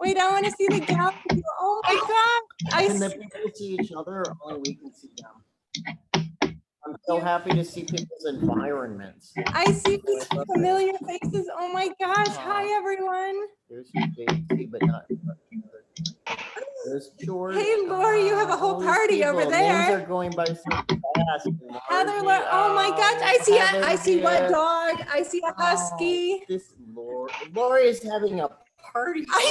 Wait, I want to see the gal. Oh my God. Can the people see each other or only we can see them? I'm so happy to see people's environments. I see these familiar faces. Oh my gosh. Hi, everyone. There's Daisy, but not. There's George. Hey, Lori, you have a whole party over there. Names are going by so fast. Heather, oh my gosh. I see what dog? I see a husky. This Lori is having a party. I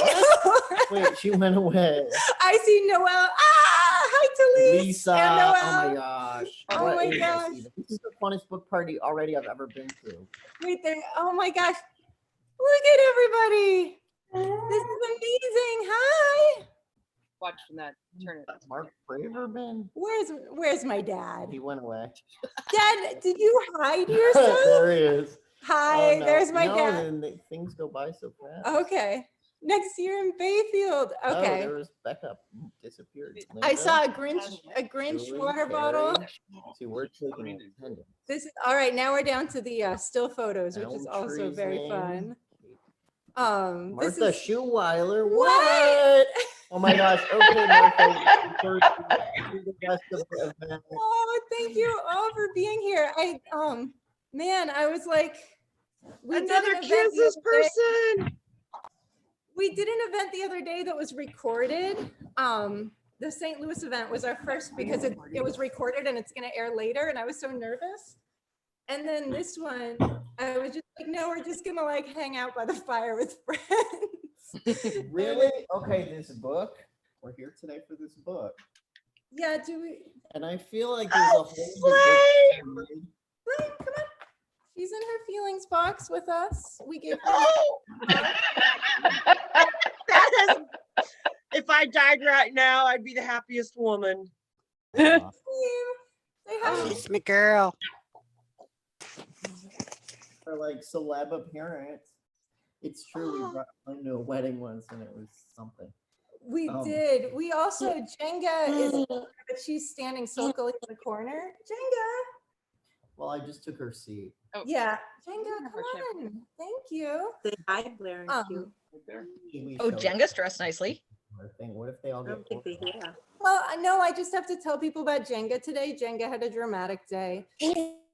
know. Wait, she went away. I see Noelle. Hi to Lisa. and Noelle. Oh my gosh. Oh my gosh. This is the funnest book party already I've ever been to. Wait there. Oh my gosh. Look at everybody. This is amazing. Hi. Watch from that. Turn it. Mark Braverman. Where's my dad? He went away. Dad, did you hide yourself? There he is. Hi, Oh, no. there's my dad. And things go by so fast. Okay. Next year in Bayfield. Okay. Oh, there was Becca disappeared. Linda, I saw a Grinch Julie, water Carrie. bottle. See, we're taking attendance. This is all right. Now we're down to the still photos, which is Elm also Tree's very name. fun. This Martha is Schuweiler. What? Oh my gosh. Okay, Martha. First, the rest of the event. Oh, thank you all for being here. Man, I was like, Another Kansas person. We did an event the other day that was recorded. The St. Louis event was our first because it was recorded and it's going to air later. And I was so nervous. And then this one, I was just like, no, we're just going to like hang out by the fire with friends. Really? Okay, this book. We're here today for this book. Yeah, do we? And I feel like there's a whole Slay, come on. She's in her feelings box with us. We gave her. That is, if I died right now, I'd be the happiest woman. Say hi. She's my girl. For like celeb appearance. It's true. We brought home to a wedding once and it was something. We did. We also, Jenga is, but she's standing sulkily in the corner. Jenga. Well, I just took her seat. Oh. Yeah. Jenga, come on. Thank you. Say hi, Blair and Q. Oh, Jenga's dressed nicely. What if they all I don't think they hear. Well, no, I just have to tell people about Jenga today. Jenga had a dramatic day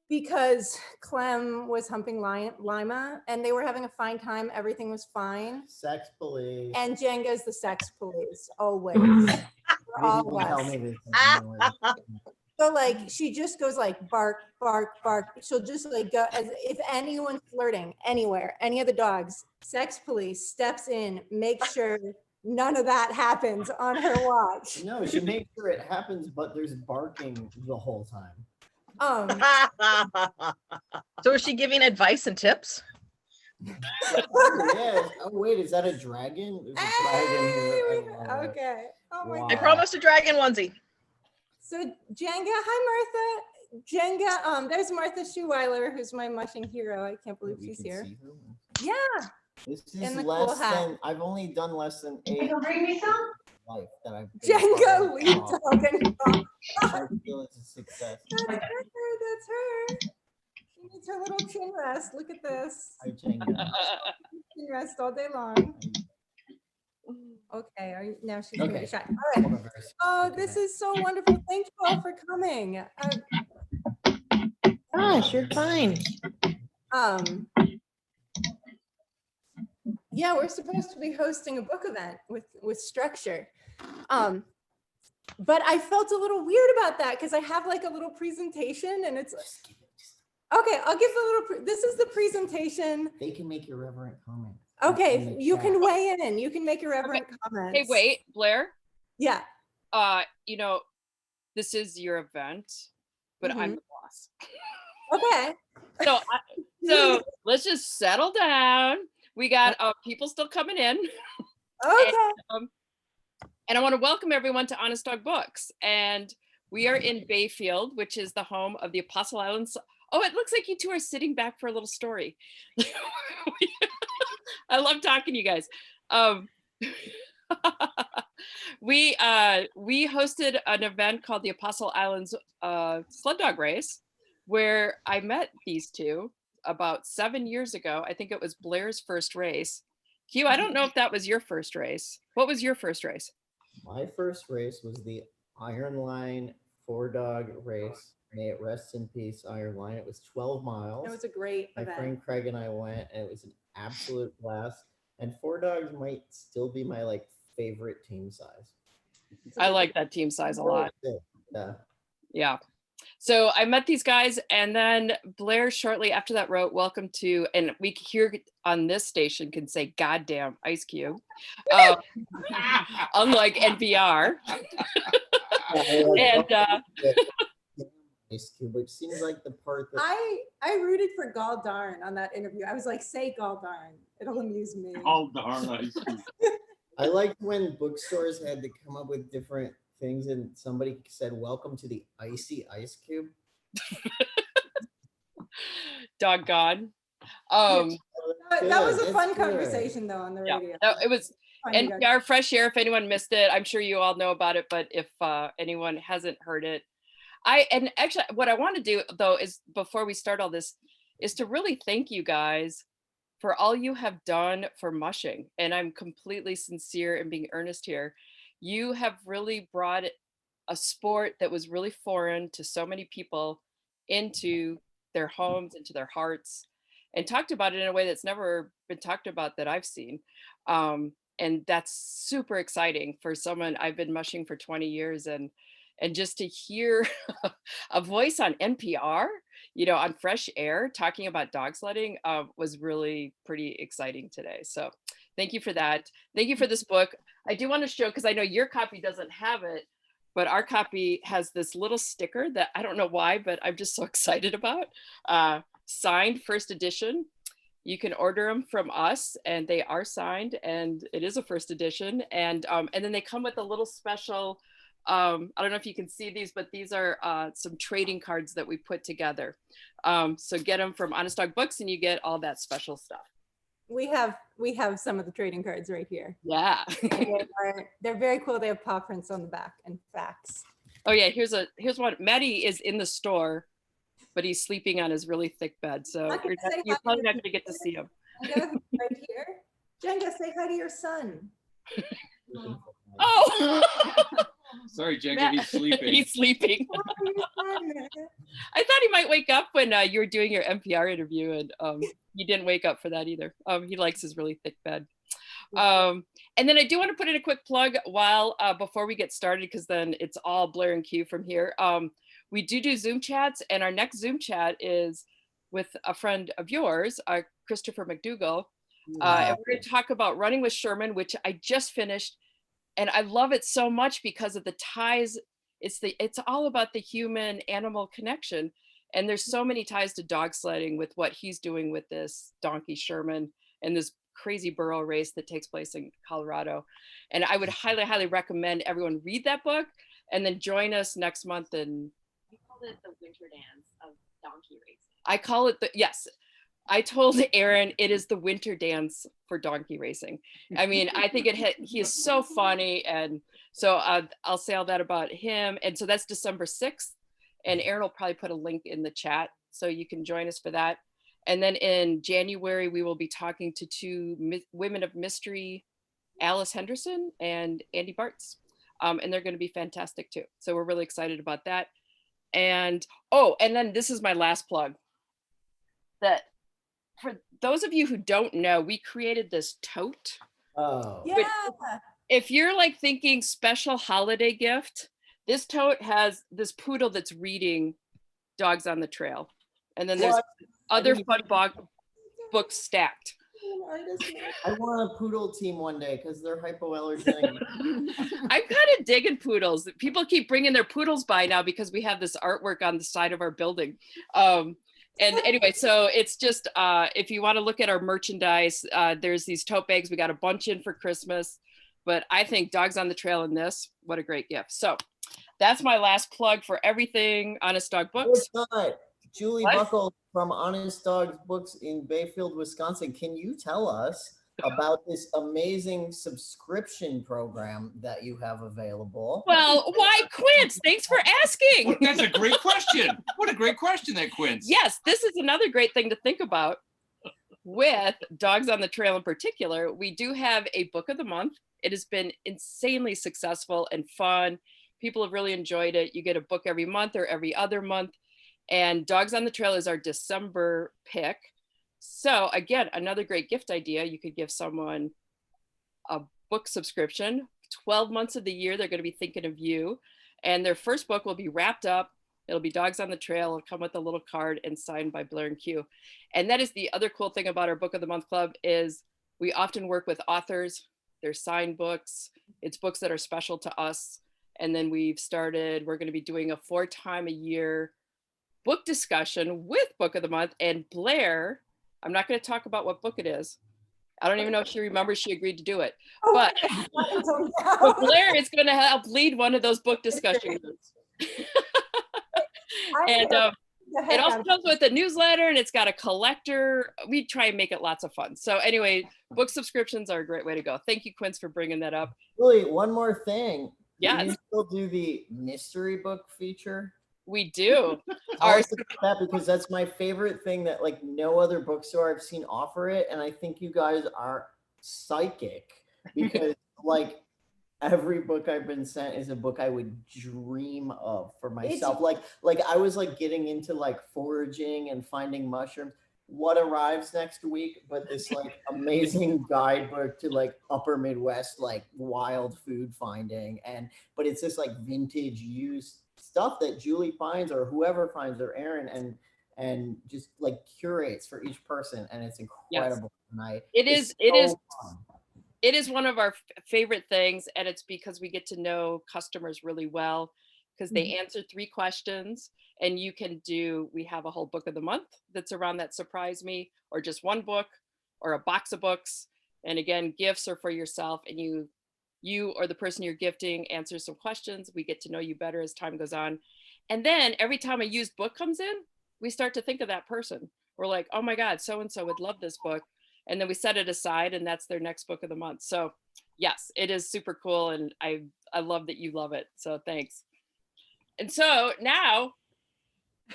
because Clem was humping Lima and they were having a fine time. Everything was fine. Sex police. And Jenga's the sex police, always. Always. So like she just goes like bark, bark, bark. She'll just like go as if anyone's flirting anywhere, any of the dogs, sex police steps in, makes sure none of that happens on her watch. No, she makes sure it happens, but there's barking the whole time. So is she giving advice and tips? Yeah. Oh wait, is that a dragon? There's a dragon here. Okay. Oh my I God. promised a dragon onesie. So Jenga, hi Martha. Jenga, there's Martha Schuweiler, who's my mushing hero. I can't believe she's here. Yeah. This is In the less cool hat. than, I've only done less than 8 bring me some? life that I've been Jenga, part lead of. dog and dog. I feel it's a success. That's her. She needs her little chin rest. Look at this. Hi, Jenga. Chin rest all day long. Okay, now she's gonna be shy. All right. Oh, this is so wonderful. Thank you all for coming. Gosh, you're fine. Yeah, we're supposed to be hosting a book event with structure. But I felt a little weird about that because I have like a little presentation and it's okay. I'll give the little. This is the presentation. They can make irreverent comments. Okay, you can weigh in. You can make irreverent comments. Hey, wait, Blair. Yeah. This is your event, but I'm the boss. Okay. So let's just settle down. We got people still coming in. Okay. And I want to welcome everyone to Honest Dog Books. And we are in Bayfield, which is the home of the Apostle Islands. Oh, it looks like you two are sitting back for a little story. I love talking to you guys. We hosted an event called the Apostle Islands Sled Dog Race, where I met these two about 7 years ago. I think it was Blair's first race. Q, I don't know if that was your first race. What was your first race? My first race was the Iron Line 4-dog race. May it rest in peace, Iron Line. It was 12 miles. It was a great My event. friend Craig and I went, and it was an absolute blast. And 4-dogs might still be my like favorite team size. I like that team size a lot. Yeah. Yeah. So I met these guys, and then Blair shortly after that wrote, welcome to, and we here on this station can say, goddamn Ice Cube. Unlike NPR. And Ice Cube, which seems like the part that I rooted for Gall Darn on that interview. I was like, say Gall Darn. It'll amuse me. Oh, darn Ice Cube. I liked when bookstores had to come up with different things, and somebody said, welcome to the icy Ice Cube. doggone. That was a Good, fun that's good. conversation though on the Yeah, radio. no, it was Fun you guys- NPR Fresh Air. If anyone missed it, I'm sure you all know about it, but if anyone hasn't heard it, and actually what I want to do though is before we start all this is to really thank you guys for all you have done for mushing. And I'm completely sincere and being earnest here. You have really brought a sport that was really foreign to so many people into their homes, into their hearts, and talked about it in a way that's never been talked about that I've seen. And that's super exciting for someone. I've been mushing for 20 years, and just to hear a voice on NPR, on Fresh Air talking about dog sledding was really pretty exciting today. So thank you for that. Thank you for this book. I do want to show, because I know your copy doesn't have it, but our copy has this little sticker that I don't know why, but I'm just so excited about. Signed first edition. You can order them from us, and they are signed, and it is a first edition. And then they come with a little special, I don't know if you can see these, but these are some trading cards that we put together. So get them from Honest Dog Books, and you get all that special stuff. We have some of the trading cards right here. Yeah. They're very cool. They have paw prints on the back and facts. Oh yeah, here's one. Maddie is in the store, but he's sleeping on his really thick bed. So I can say you're hi probably to not gonna get to see him. Jenga, right here. Jenga, say hi to your son. Oh, Sorry, Jenga, Matt- he's sleeping. he's sleeping. Hi to your son, man. I thought he might wake up when you were doing your NPR interview, and he didn't wake up for that either. He likes his really thick bed. And then I do want to put in a quick plug before we get started, because then it's all Blair and Q from here. We do Zoom chats, and our next Zoom chat is with a friend of yours, Christopher McDougall. And we're going to talk about Running with Sherman, which I just finished. And I love it so much because of the ties. It's all about the human animal connection. And there's so many ties to dog sledding with what he's doing with this donkey Sherman and this crazy burro race that takes place in Colorado. And I would highly, highly recommend everyone read that book and then join us next month. And We called it the winter dance of donkey racing. I call it yes. I told Aaron it is the winter dance for donkey racing. I mean, I think he is so funny. And so I'll say all that about him. And so that's December 6th. And Aaron will probably put a link in the chat so you can join us for that. And then in January, we will be talking to two women of mystery, Alice Henderson and Andy Bartz. And they're going to be fantastic too. So we're really excited about that. And then this is my last plug. That for those of you who don't know, we created this tote. Oh. Yeah. If you're like thinking special holiday gift, this tote has this poodle that's reading Dogs on the Trail. And then there's other fun books stacked. I want a poodle team one day because they're hypoallergenic. I'm kind of digging poodles. People keep bringing their poodles by now because we have this artwork on the side of our building. And anyway, so it's just, if you want to look at our merchandise, there's these tote bags. We got a bunch in for Christmas, but I think Dogs on the Trail in this, what a great gift. So that's my last plug for everything Honest Dog Books. Julie What? Buckle from Honest Dogs Books in Bayfield, Wisconsin. Can you tell us about this amazing subscription program that you have available? Well, why Quince? Thanks for asking. Well, that's a great question. What a great question, that Quince. Yes, this is another great thing to think about. with Dogs on the Trail in particular, we do have a book of the month. It has been insanely successful and fun. People have really enjoyed it. You get a book every month or every other month. And Dogs on the Trail is our December pick. So again, another great gift idea. You could give someone a book subscription. 12 months of the year, they're going to be thinking of you. And their first book will be wrapped up. It'll be Dogs on the Trail. It'll come with a little card and signed by Blair and Q. And that is the other cool thing about our Book of the Month Club is we often work with authors. They're signed books. It's books that are special to us. And then we're going to be doing a 4-time-a-year book discussion with Book of the Month. And Blair, I'm not going to talk about what book it is. I don't even know if she remembers she agreed to do it. But, but Blair is going to help lead one of those book discussions. And it also comes with a newsletter and it's got a collector. We try and make it lots of fun. So anyway, book subscriptions are a great way to go. Thank you, Quince, for bringing that up. Really, one more thing. Yes. Do you still do the mystery book feature? We do. Tell us about that, because that's my favorite thing that like no other bookstore I've seen offer it. And I think you guys are psychic because like every book I've been sent is a book I would dream of for myself. Like I was like getting into like foraging and finding mushrooms. What arrives next week but this like amazing guidebook to like upper Midwest like wild food finding, but it's this like vintage used stuff that Julie finds or whoever finds, or Aaron, and just like curates for each person, and it's incredible. Yes. It is one of our favorite things, and it's because we get to know customers really well because they answer 3 questions, and we have a whole book of the month that's around that surprise me, or just one book or a box of books. And again, gifts are for yourself, and you or the person you're gifting answers some questions. We get to know you better as time goes on. And then every time a used book comes in, we start to think of that person. We're like, oh my God, so-and-so would love this book. And then we set it aside and that's their next book of the month. So yes, it is super cool. And I love that you love it. So thanks. And so now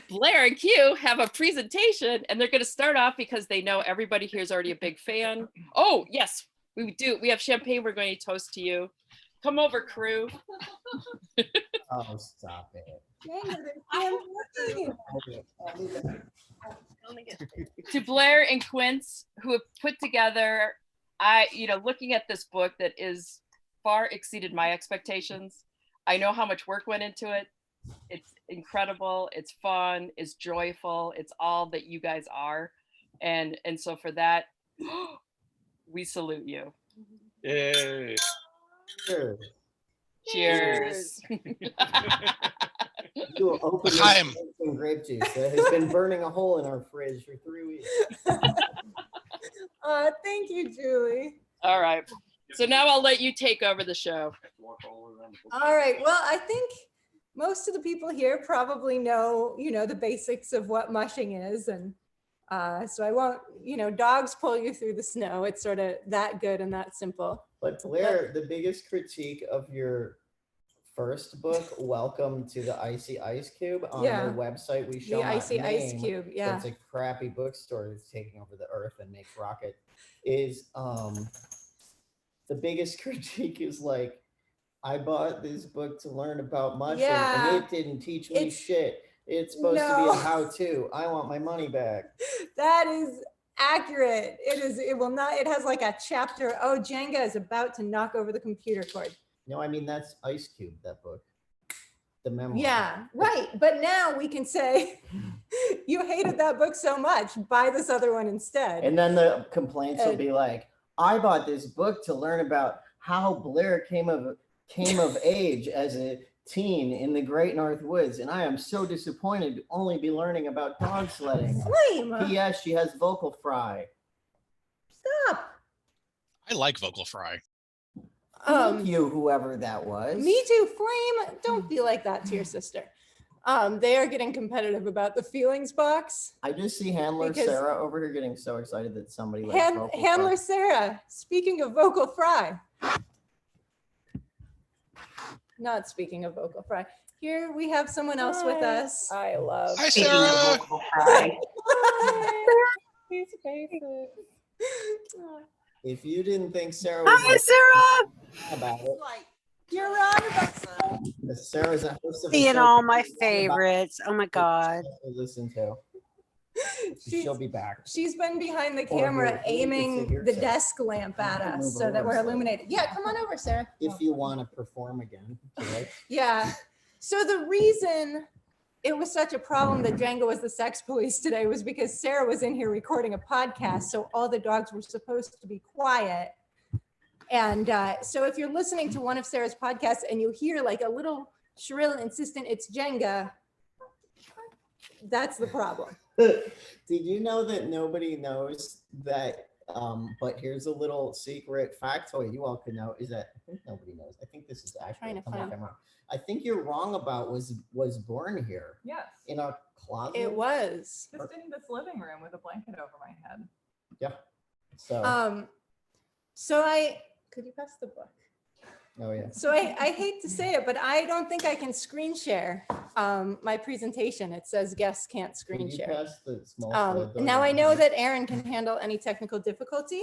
Blair and Q have a presentation, and they're going to start off because they know everybody here is already a big fan. Oh yes, we do. We have champagne. We're going to toast to you. Come over, crew. Oh, stop it. To Blair and Quince, who have put together, looking at this book that is far exceeded my expectations. I know how much work went into it. It's incredible. It's fun. It's joyful. It's all that you guys are. And so for that, we salute you. Yay. Cheers. Cheers. You'll open some grape juice that has been burning a hole in our fridge for 3 weeks. Thank you, Julie. All right. So now I'll let you take over the show. All right. Well, I think most of the people here probably know, the basics of what mushing is. And so I won't, dogs pull you through the snow. It's sort of that good and that simple. But Blair, the biggest critique of your first book, Welcome to the Icy Ice Cube, on the website we show the Icy Ice Cube, yeah. It's a crappy bookstore that's taking over the earth and makes rocket, is the biggest critique is like, I bought this book to learn about mushrooms and it didn't teach me shit. It's supposed to be a how-to. I want my money back. That is accurate. It has like a chapter. Oh, Jenga is about to knock over the computer cord. No, I mean, that's Ice Cube, that book. The memoir. Yeah, right. But now we can say, you hated that book so much, buy this other one instead. And then the complaints will be like, I bought this book to learn about how Blair came of age as a teen in the Great North Woods, and I am so disappointed to only be learning about dog sledding. Flame. P.S. She has vocal fry. Stop. I like vocal fry. Thank you, whoever that was. Me too. Flame. Don't be like that to your sister. They are getting competitive about the feelings box. I just see Handler Sarah over here getting so excited that somebody likes vocal Handler fry. Sarah, speaking of vocal fry. Not speaking of vocal fry. Here we have someone else with us. I love. Hi, Sarah. These faces. If you didn't think Sarah was Hi, Sarah. about it, You're on. because Sarah's a host of a Seeing show all my about favorites. Oh my God. to listen to. She'll be back. She's been behind the Or camera here, we can sit aiming here, the Sarah. desk lamp at You can us move so that over, we're Sarah. illuminated. Yeah, come on over, Sarah. If you want to perform again today. Yeah. So the reason it was such a problem that Django was the sex police today was because Sarah was in here recording a podcast. So all the dogs were supposed to be quiet. And so if you're listening to one of Sarah's podcasts and you hear like a little shrill, insistent, it's Jenga, that's the problem. Did you know that nobody knows that? But here's a little secret factoid you all could know is that I think nobody knows. I think this is Trying accurate. to Tell me if find- I'm wrong. I think you're wrong about was born here Yes, in our closet. It was. just in this living room with a blanket over my head. So So could you pass the book? oh yeah. So I hate to say it, but I don't think I can screen share my presentation. It says guests can't screen Could you share. pass the small slide, though, Now I that- know that Aaron can handle any technical difficulty,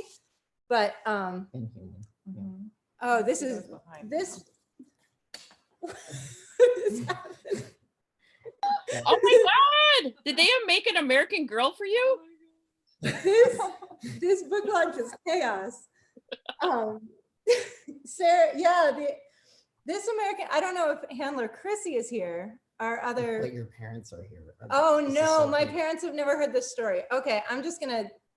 but Inhuman. oh, this It is goes behind this. Oh my God! Did they make an American Girl for you? this book launch is chaos. Sarah, yeah, this American. I don't know if handler Chrissy is here. Our other. But your parents are here. Oh This is no, so my funny. parents have never heard this story. Okay,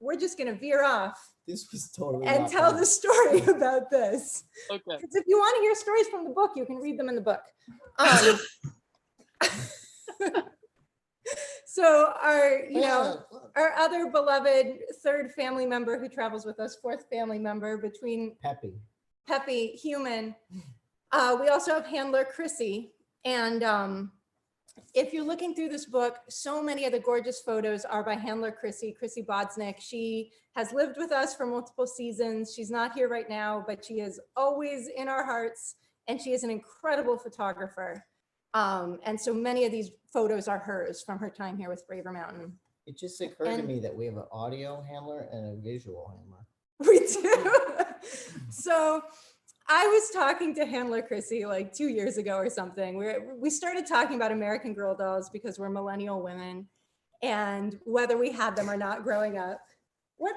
we're just gonna veer off This was totally and not tell planned. the story about this. Okay. Because if you want to hear stories from the book, you can read them in the book. So our other beloved third family member who travels with us, fourth family member between Peppy. Peppy, human. We also have handler Chrissy. And if you're looking through this book, so many of the gorgeous photos are by handler Chrissy Bodznik. She has lived with us for multiple seasons. She's not here right now, but she is always in our hearts. And she is an incredible photographer. And so many of these photos are hers from her time here with Braver Mountain. It just occurred to And- me that we have an audio handler and a visual handler. We do. So I was talking to handler Chrissy like 2 years ago or something. We started talking about American Girl dolls because we're millennial women and whether we had them or not growing up. What?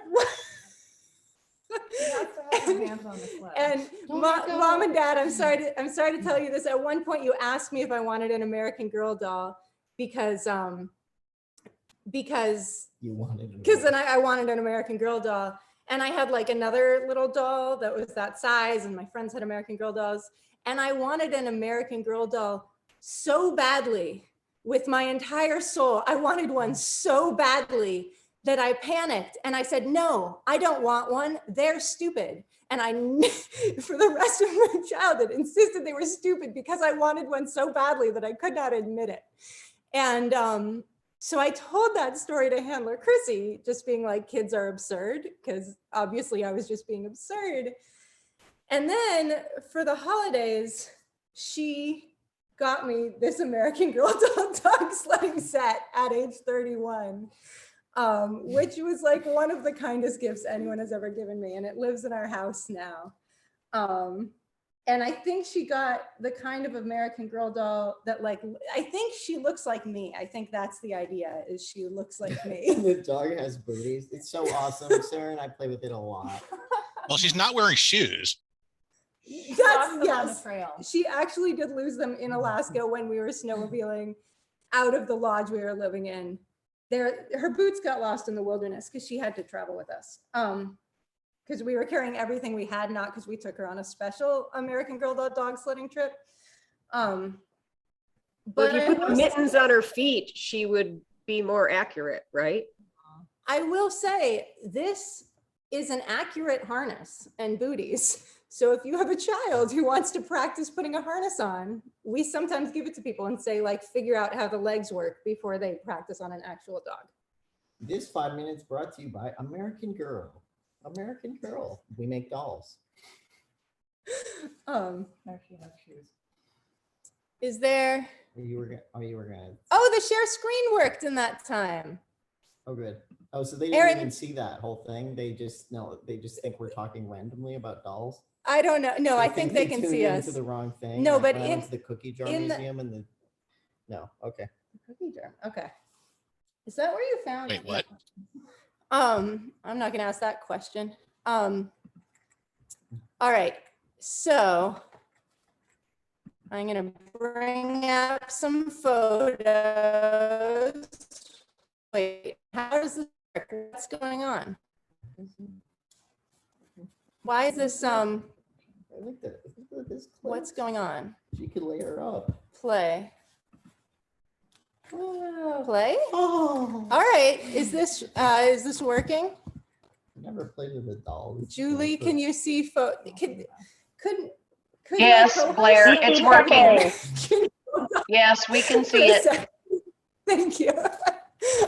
She has to have her hands on the sled. And mom and dad, I'm sorry to tell you this. At one point you asked me if I wanted an American Girl doll because You wanted then I wanted an American Girl doll. And I had like another little doll that was that size, and my friends had American Girl dolls. And I wanted an American Girl doll so badly with my entire soul. I wanted one so badly that I panicked and I said, no, I don't want one. They're stupid. And I, for the rest of my childhood, insisted they were stupid because I wanted one so badly that I could not admit it. And so I told that story to handler Chrissy, just being like, kids are absurd, because obviously I was just being absurd. And then for the holidays, she got me this American Girl doll dog sledding set at age 31, which was like one of the kindest gifts anyone has ever given me. And it lives in our house now. And I think she got the kind of American Girl doll that I think she looks like me. I think that's the idea, is she looks like me. The dog has booties. It's so awesome. Sarah and I play with it a lot. Well, she's not wearing shoes. Lost That's, them on the yes, trail. she actually did lose them in Alaska when we were snowmobiling out of the lodge we were living in. Her boots got lost in the wilderness because she had to travel with us. Because we were carrying everything we had, not because we took her on a special American Girl doll dog sledding trip. But But if you I put will, mittens on her feet, she would be more accurate, right? I will say this is an accurate harness and booties. So if you have a child who wants to practice putting a harness on, we sometimes give it to people and say, like, figure out how the legs work before they practice on an actual dog. This 5 minutes brought to you by American Girl. American Girl. We make dolls. Um, No, she has shoes. is there? You were gonna. Oh, the share screen worked in that time. Oh, good. Oh, so they Aaron- didn't even see that whole thing. They just think we're talking randomly about dolls. I don't know. No, I think they can tuned see into us. the wrong thing. No, like but when I in- went to the cookie jar in the- museum and the. No, okay. Cookie jar. Okay. Is that where you found? Wait, what? I'm not gonna ask that question. All right, so I'm gonna bring up some photos. Wait, how does this work? What's going on? Why is this, I like that. This what's clip. going on? She could lay her up. Play. Play? Oh. All right, is this working? Never played with a doll. Julie, can you see could Yes, my co-host- Blair, it's working. Yes, we can see it. Thank you.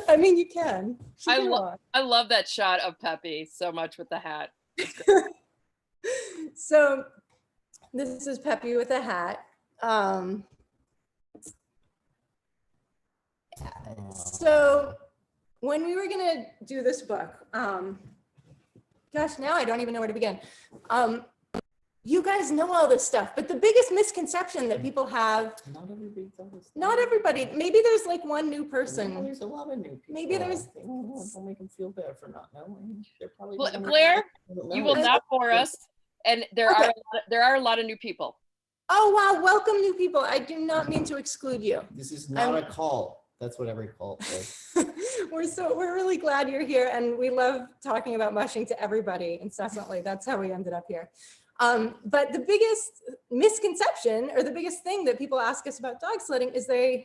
I mean, you can. She I can love walk. I love that shot of Peppy so much with the hat. So this is Peppy with a hat. So when we were gonna do this book, gosh, now I don't even know where to begin. You guys know all this stuff, but the biggest misconception that people have, Not everybody does. not everybody, maybe there's like one new No, person. there's a lot of new people. Maybe there's- Don't make them feel bad for not knowing. They're probably. Blair, you will not bore us. And there Okay. are a lot of new people. Oh, wow, welcome new people. I do not mean to exclude you. This is not a cult. That's what every cult is. We're really glad you're here, and we love talking about mushing to everybody incessantly. That's how we ended up here. But the biggest misconception, or the biggest thing that people ask us about dog sledding, is they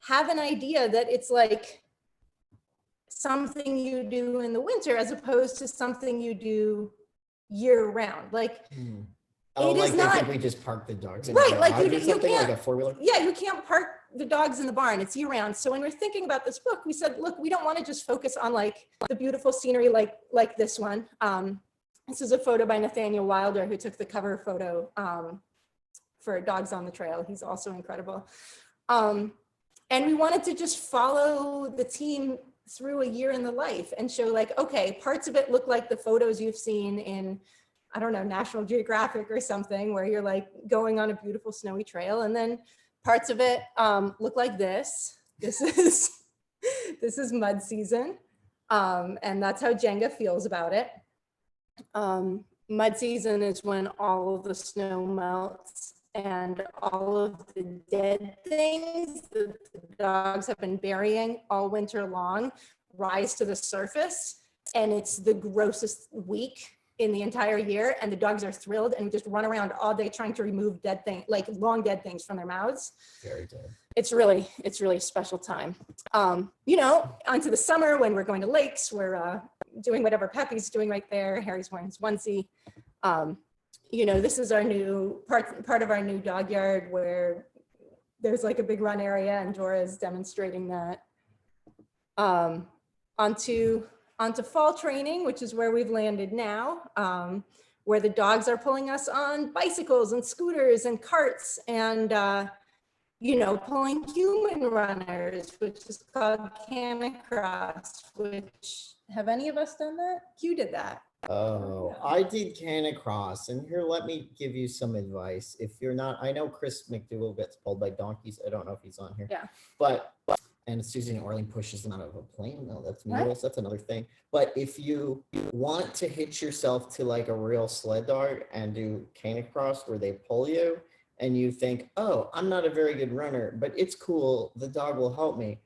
have an idea that it's like something you do in the winter as opposed to something you do year round. Like, Oh, it like is they not think we just park the dogs in right. the Like garage you or something, can't, like a 4-wheeler. yeah, you can't park the dogs in the barn. It's year round. So when we're thinking about this book, we said, look, we don't want to just focus on like the beautiful scenery, like this one. This is a photo by Nathaniel Wilder, who took the cover photo for Dogs on the Trail. He's also incredible. And we wanted to just follow the team through a year in the life and show like, okay, parts of it look like the photos you've seen in, I don't know, National Geographic or something, where you're like going on a beautiful snowy trail. And then parts of it look like this. This is mud season. And that's how Jenga feels about it. Mud season is when all of the snow melts and all of the dead things that the dogs have been burying all winter long rise to the surface. And it's the grossest week in the entire year, and the dogs are thrilled and just run around all day trying to remove dead things, like long dead things from their mouths. Very good. It's really a special time. You know, onto the summer when we're going to lakes, we're doing whatever Peppy's doing right there. Harry's wearing his onesie. You know, this is our new part of our new dog yard where there's like a big run area, and Dora's demonstrating that. Onto fall training, which is where we've landed now, where the dogs are pulling us on bicycles and scooters and carts and, you know, pulling human runners, which is called canicross, which, have any of us done that? You did that. Oh, I did canicross, and here, let me give you some advice. If you're not, I know Chris McDougall gets pulled by donkeys. I don't know if he's on here. Yeah. But, and Susan Orling pushes them out of a plane. No, that's What? mules. That's another thing. But if you want to hitch yourself to like a real sled dog and do canicross where they pull you, and you think, oh, I'm not a very good runner, but it's cool, the dog will help me.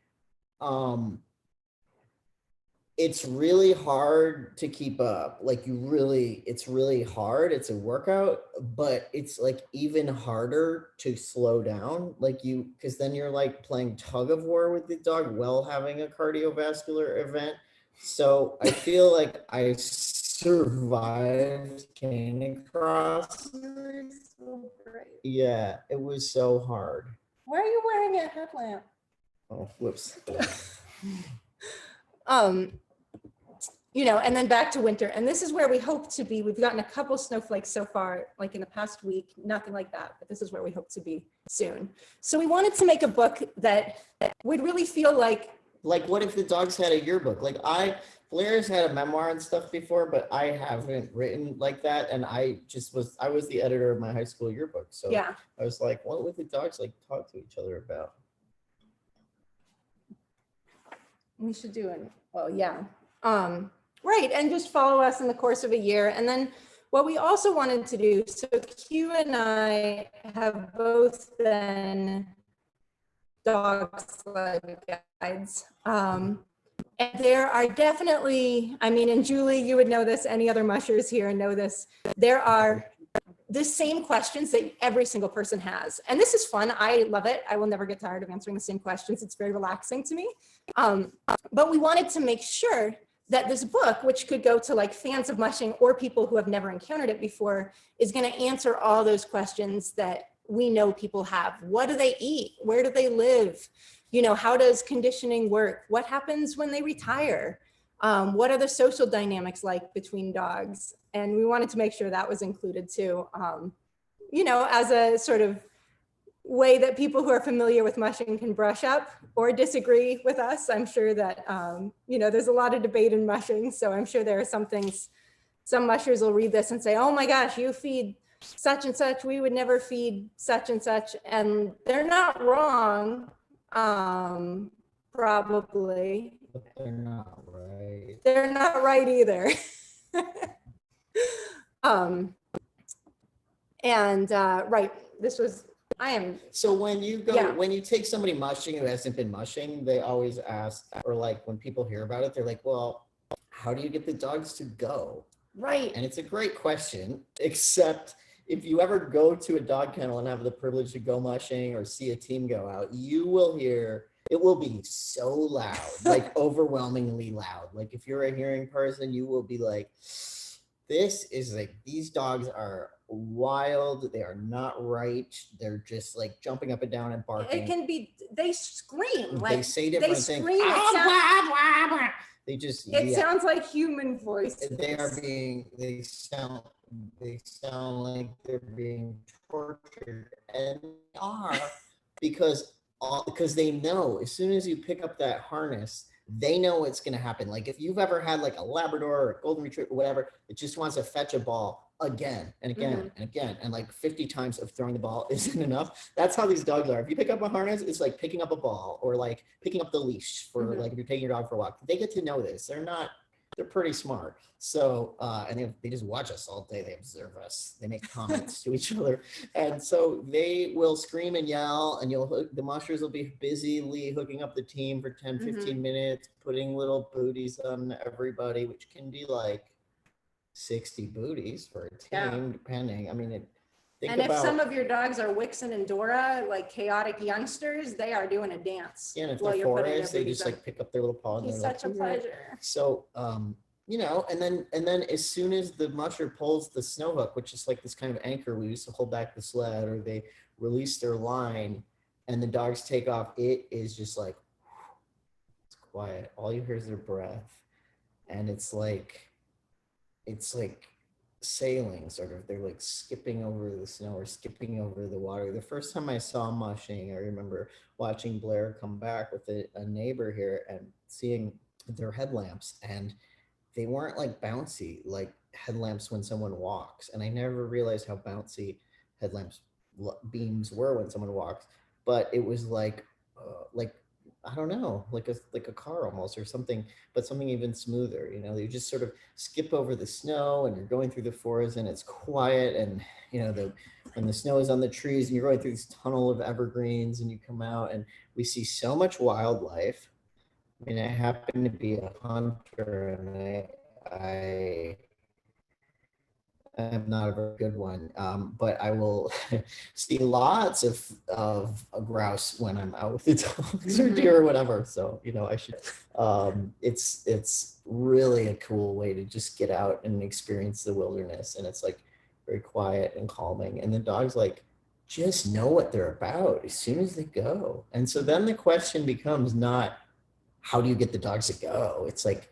It's really hard to keep up. Like it's really hard. It's a workout, but it's like even harder to slow down. Like because then you're like playing tug of war with the dog while having a cardiovascular event. So I feel like I survived canicross. So great. Yeah, it was so hard. Why are you wearing a headlamp? Oh, whoops. You know, and then back to winter. And this is where we hope to be. We've gotten a couple snowflakes so far, like in the past week, nothing like that, but this is where we hope to be soon. So we wanted to make a book that would really feel like Like, what if the dogs had a yearbook? Like Blair's had a memoir and stuff before, but I haven't written like that. And I was the editor of my high school yearbook. So Yeah. I was like, what would the dogs like talk to each other about? We should do it. Well, yeah. Right. And just follow us in the course of a year. And then what we also wanted to do, so Q and I have both been dog sled guides. And there are definitely, I mean, and Julie, you would know this, any other mushers here know this, there are the same questions that every single person has. And this is fun. I love it. I will never get tired of answering the same questions. It's very relaxing to me. But we wanted to make sure that this book, which could go to like fans of mushing or people who have never encountered it before, is going to answer all those questions that we know people have. What do they eat? Where do they live? You know, how does conditioning work? What happens when they retire? What are the social dynamics like between dogs? And we wanted to make sure that was included too, you know, as a sort of way that people who are familiar with mushing can brush up or disagree with us. I'm sure that, you know, there's a lot of debate in mushing. So I'm sure there are some things, some mushers will read this and say, oh my gosh, you feed such and such, we would never feed such and such. And they're not wrong, probably. But they're not right. They're not right either. Right, this was, I am. So when you go, Yeah. when you take somebody mushing who hasn't been mushing, they always ask, or like when people hear about it, they're like, well, how do you get the dogs to go? Right. And it's a great question, except if you ever go to a dog kennel and have the privilege to go mushing or see a team go out, you will hear, it will be so loud, like overwhelmingly loud. Like if you're a hearing person, you will be like, this is like, these dogs are wild. They are not right. They're just like jumping up and down and barking. It can be, they scream. They Like, say different they things. scream. They just, It sounds like human voices. they are being, they sound like they're being tortured, and they are, because they know as soon as you pick up that harness, they know what's going to happen. Like if you've ever had like a Labrador or a Golden Retriever, whatever, it just wants to fetch a ball again and again and again, and like 50 times of throwing the ball isn't enough. That's how these dogs are. If you pick up a harness, it's like picking up a ball, or like picking up the leash for like if you're taking your dog for a walk. They get to know this. They're pretty smart. So, and they just watch us all day. They observe us. They make comments to each other. And so they will scream and yell, and the mushers will be busily hooking up the team for 10, 15 minutes, putting little booties on everybody, which can be like 60 booties for a team, depending. I mean, if some of your dogs are Wixen and Dora, like chaotic youngsters, they are doing a dance. Yeah, and if while they're you're putting forest, their they just booties like pick up their little paw. on. And It's they're such a like, pleasure. So, you know, and then as soon as the musher pulls the snow hook, which is like this kind of anchor we used to hold back the sled, or they release their line and the dogs take off, it is just like, it's quiet. All you hear is their breath. And it's like sailing, sort of. They're like skipping over the snow or skipping over the water. The first time I saw mushing, I remember watching Blair come back with a neighbor here and seeing their headlamps, and they weren't like bouncy like headlamps when someone walks. And I never realized how bouncy headlamps beams were when someone walks, but it was like I don't know, like a car almost, or something, but something even smoother. You know, you just sort of skip over the snow, and you're going through the forest, and it's quiet, and you know, when the snow is on the trees, and you're going through this tunnel of evergreens, and you come out, and we see so much wildlife. I mean, I happen to be a hunter, and I'm not a very good one, but I will see lots of a grouse when I'm out with the dogs or deer or whatever. So, you know, I should, it's really a cool way to just get out and experience the wilderness. And it's like very quiet and calming. And the dogs like just know what they're about as soon as they go. And so then the question becomes not, how do you get the dogs to go? It's like,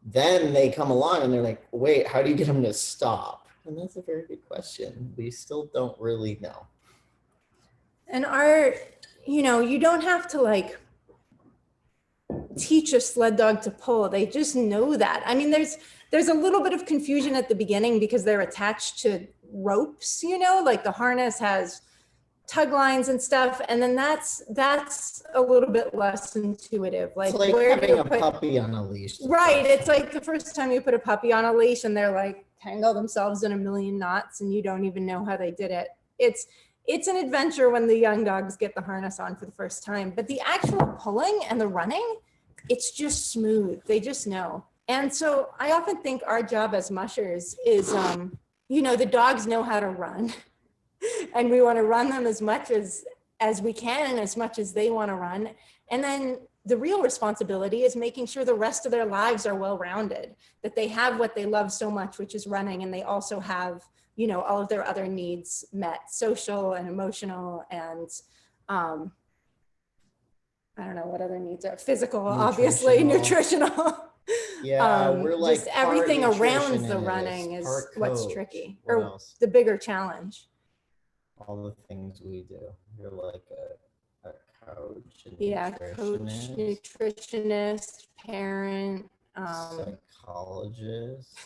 then they come along and they're like, wait, how do you get them to stop? And that's a very good question. We still don't really know. And you know, you don't have to like teach a sled dog to pull. They just know that. I mean, there's a little bit of confusion at the beginning because they're attached to ropes, like the harness has tug lines and stuff. And then that's a little bit less intuitive. It's like where do having you a put- puppy on a leash. Right. It's like the first time you put a puppy on a leash and they're like tangle themselves in a million knots and you don't even know how they did it. It's an adventure when the young dogs get the harness on for the first time, but the actual pulling and the running, it's just smooth. They just know. And so I often think our job as mushers is, the dogs know how to run and we want to run them as much as we can and as much as they want to run. And then the real responsibility is making sure the rest of their lives are well-rounded, that they have what they love so much, which is running, and they also have all of their other needs met, social and emotional, and I don't know what other needs are, physical, obviously, nutritional. Yeah, we're like just everything part around the nutritionist, running is part what's coach. tricky, What or else? the bigger challenge. All the things we do. You're like a coach, and Yeah, coach, nutritionist, parent, psychologist.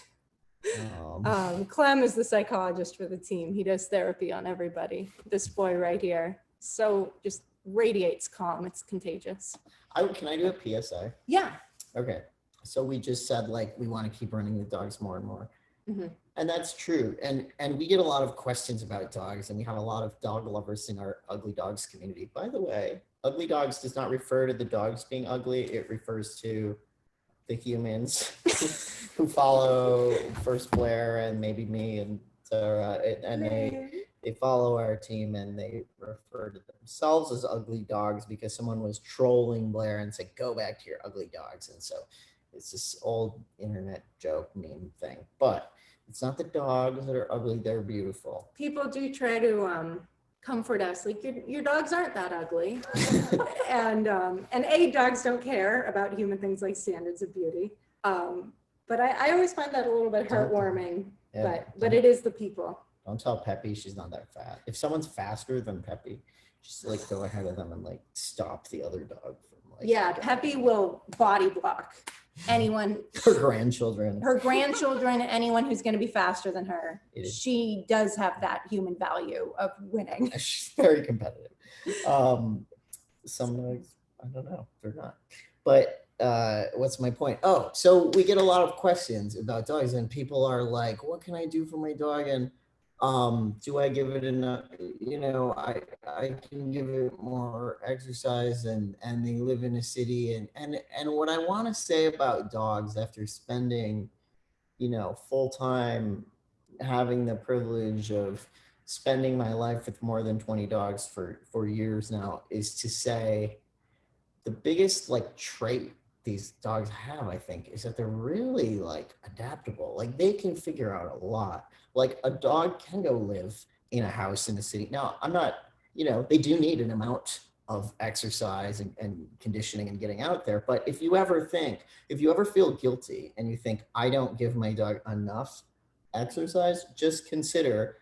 Clem is the psychologist for the team. He does therapy on everybody. This boy right here, so just radiates calm. It's contagious. Can I do a PSA? Yeah. Okay. So we just said we want to keep running the dogs more and more. Mm-hmm. And that's true. And we get a lot of questions about dogs, and we have a lot of dog lovers in our Ugly Dogs community. By the way, Ugly Dogs does not refer to the dogs being ugly. It refers to the humans who follow first Blair and maybe me and Sarah, and they follow our team, and they refer to themselves as Ugly Dogs because someone was trolling Blair and said, go back to your ugly dogs. And so it's this old internet joke meme thing, but it's not the dogs that are ugly, they're beautiful. People do try to comfort us, like your dogs aren't that ugly. and dogs don't care about human things like standards of beauty. But I always find that a little bit heartwarming, but it is the people. Don't tell Peppy she's not that fat. If someone's faster than Peppy, just go ahead of them and stop the other dog from Peppy will body block anyone, her grandchildren, anyone who's going to be faster than her. She does have that human value of winning. She's very competitive. Some dogs, I don't know, they're not. But what's my point? Oh, so we get a lot of questions about dogs, and people are like, what can I do for my dog? And do I give it enough? I can give it more exercise, and they live in a city. And what I want to say about dogs after spending, full time, having the privilege of spending my life with more than 20 dogs for years now, is to say the biggest trait these dogs have, I think, is that they're really adaptable. They can figure out a lot. A dog can go live in a house in the city. Now, I'm not, they do need an amount of exercise and conditioning and getting out there. But if you ever feel guilty and you think, I don't give my dog enough exercise, just consider